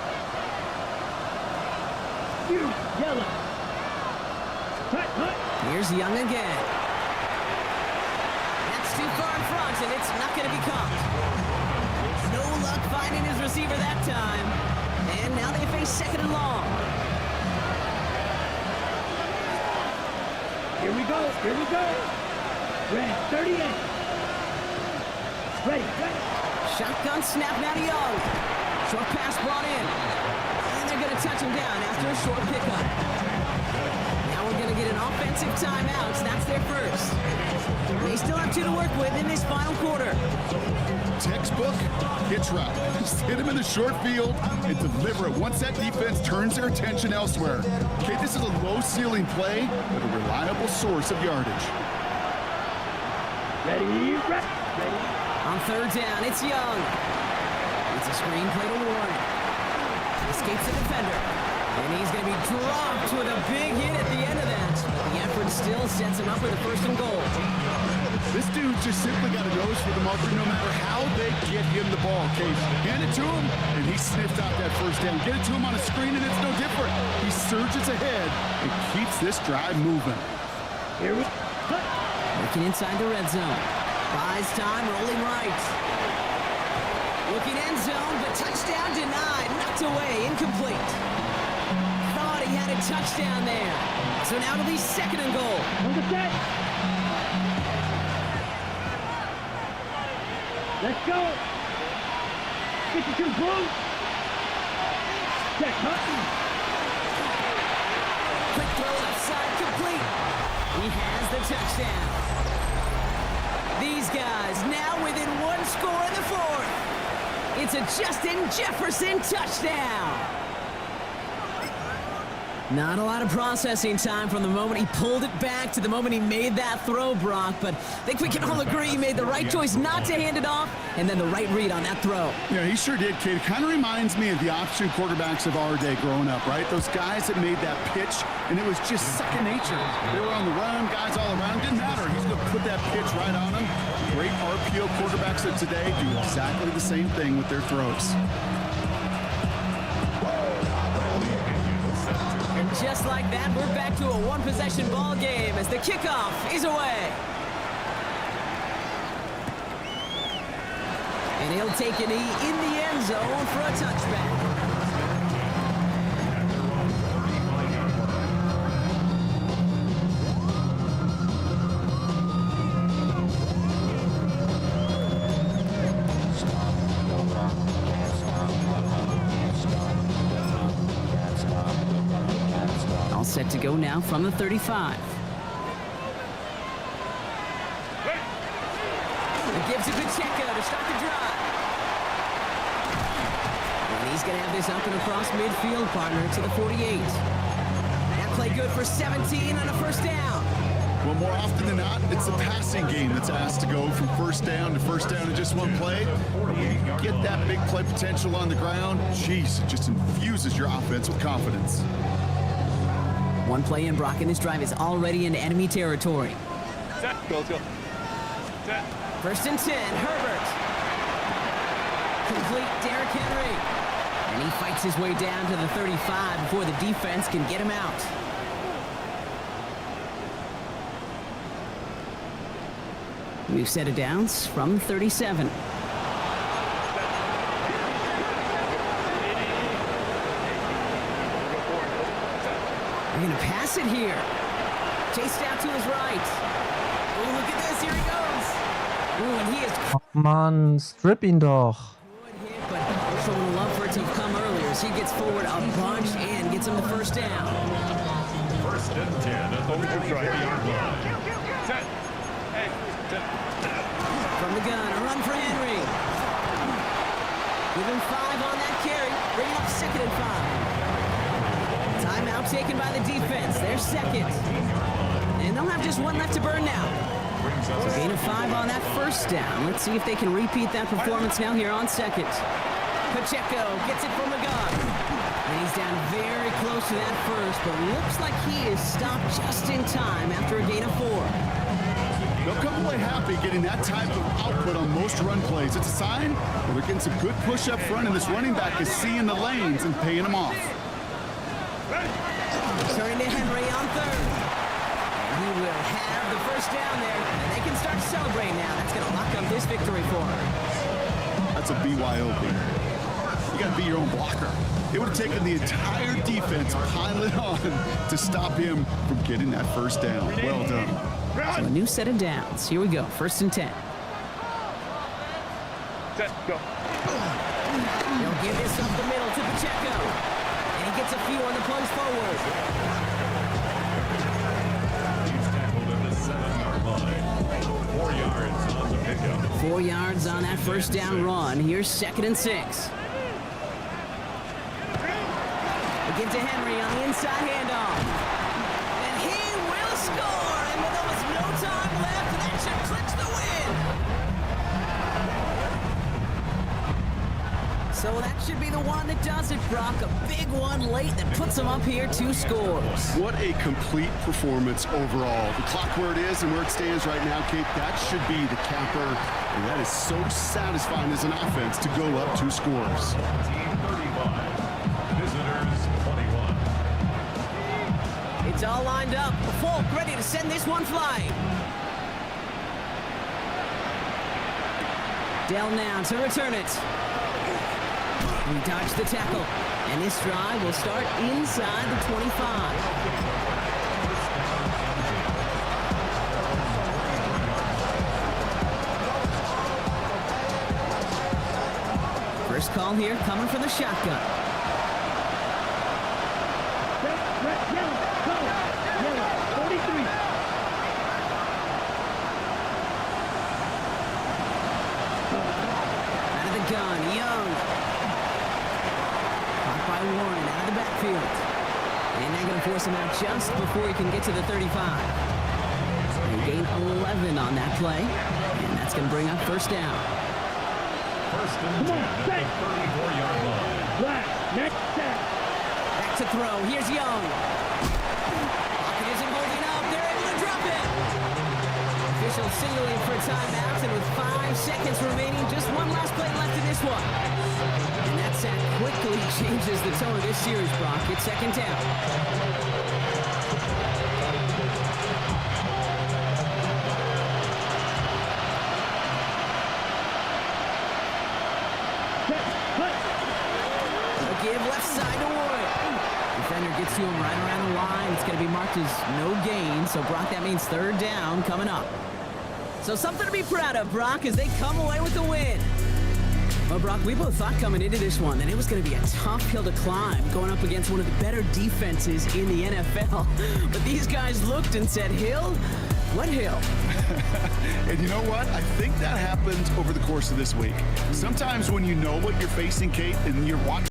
Blue, yellow. Hut. Here's Young again. That's too throws, and it's not going to be caught. No luck finding his receiver that time. And now they face second and long. Here we go. Here we go. Ready. 38. Ready. Shotgun snap now to Young. Short pass brought in. And they're going to touch him down after a short pickup. Now we're going to get an offensive timeout. That's their first. They still have 2 to work with in this final quarter. Textbook hitch route. Just hit him in the short field and deliver it once that defense turns their attention elsewhere. Okay, this is a low ceiling play, but a reliable source of yardage. Ready. On third down, it's Young. It's a screen play to Warren. Escapes the defender. And he's going to be dropped with a big hit at the end of that. The effort still sets him up with a first and goal. This dude just simply got a nose for the marker no matter how they get him the ball. Okay, hand it to him, and he sniffed out that first down. Get it to him on a screen, and it's no different. He surges ahead and keeps this drive moving. Here we go. Looking inside the red zone. Buys time, rolling right. Looking end zone, but touchdown denied. Knocked away, incomplete. Thought he had a touchdown there. So now it'll be second and goal. On the set. Let's go. 52 blue. Check Hutton. Quick throw left side, complete. He has the touchdown. These guys now within 1 score in the fourth. It's a Justin Jefferson touchdown. Not a lot of processing time from the moment he pulled it back to the moment he made that throw, Brock, but I think we can all agree he made the right choice not to hand it off, and then the right read on that throw. Yeah, he sure did, kid. It kind of reminds me of the option quarterbacks of our day growing up, right? Those guys that made that pitch, and it was just second nature. They were on the run, guys all around. Didn't matter. He's going to put that pitch right on them. Great RPO quarterbacks of today do exactly the same thing with their throws. And just like that, we're back to a one-possession ball game as the kickoff is away. And he'll take a knee in the end zone for a touchback. Set to go now from the 35. It gives a good Pacheco to start the drive. And he's going to have this up and across midfield, partner, to the 48. That play good for 17 on a first down. Well, more often than not, it's the passing game that's asked to go from first down in just one play. Get that big play potential on the ground. Jeez, it just infuses your offense with confidence. One play in, Brock, and this drive is already into enemy territory. Set. Go. Set. First and 10, Herbert. Complete, Derrick Henry. And he fights his way down to the 35 before the defense can get him out. We've set it downs from 37. They're going to pass it here. Chased out to his right. Oh, look at this. Here he goes. Oh, and he is... Oh, Mann, strip ihn doch. Good hit, but so would love for it to have come earlier. So he gets forward a bunch and gets him the first down. First and 10 at the 40-yard line. Set. Hey. From the gun, a run for Henry. Give him 5 on that carry. Bring it up second and 5. Timeout taken by the defense. They're second. And they'll have just one left to burn now. So gain of 5 on that first down. Let's see if they can repeat that performance now here on second. Pacheco gets it from the gun. And he's down very close to that first, but looks like he is stopped just in time after a gain of 4. They'll come away happy getting that type of output on most run plays. It's a sign that they're getting some good push up front, and this running back is seeing the lanes and paying them off. Turning to Henry on third. He will have the first down there, and they can start celebrating now. That's going to lock chalk up this victory for him. That's a BYOB. You got to be your own blocker. It would have taken the entire defense piling on to stop him from getting that first down. Well done. So a new set of downs. Here we go. 1st and 10. Set, go. He'll give this up the middle to Pacheco. And he gets a few on the punch forward. He's tackled at the 7-yard line. 4 yards on the pickup. 4 yards on that first down run. Here's 2nd and 6. We get to Henry on the inside handoff. And he will score. And with almost no time left, that should clinch the win. So that should be the one that does it, Brock. A big one late that puts them up here 2 scores. What a complete performance overall. The clock where it is and where it stands right now, Kate, that should be the capper. And that is so satisfying as an offense to go up 2 scores. Team 35. Visitors 21. It's all lined up. Folk ready to send this one flying. Dell now to return it. We dodge the tackle. And this drive will start inside the 25. First call here coming from the shotgun. Yellow, 43. Out of the gun, Young. Caught by Warren out of the backfield. And they're going to force him out just before he can get to the 35. They gain 11 on that play. And that's going to bring up first down. 1st and 10 at the 34-yard line. Last, next set. Back to throw. Here's Young. Pocket isn't holding up. They're able to drop it. Officials signaling for a timeout, and with 5 seconds remaining, just one last play left in this one. And that sack quickly changes the tone of this series, Brock. It's 2nd down. Give left side to Warren. Defender gets to him right around the line. It's going to be marked as no gain. So, Brock, that means 3rd down coming up. So something to be proud of, Brock, as they come away with the win. Well, Brock, we both thought coming into this one that it was going to be a tough hill to climb going up against one of the better defenses in the NFL. But these guys looked and said, Hill? What hill? And you know what? I think that happens over the course of this week. Sometimes when you know what you're facing, Kate, and you're watching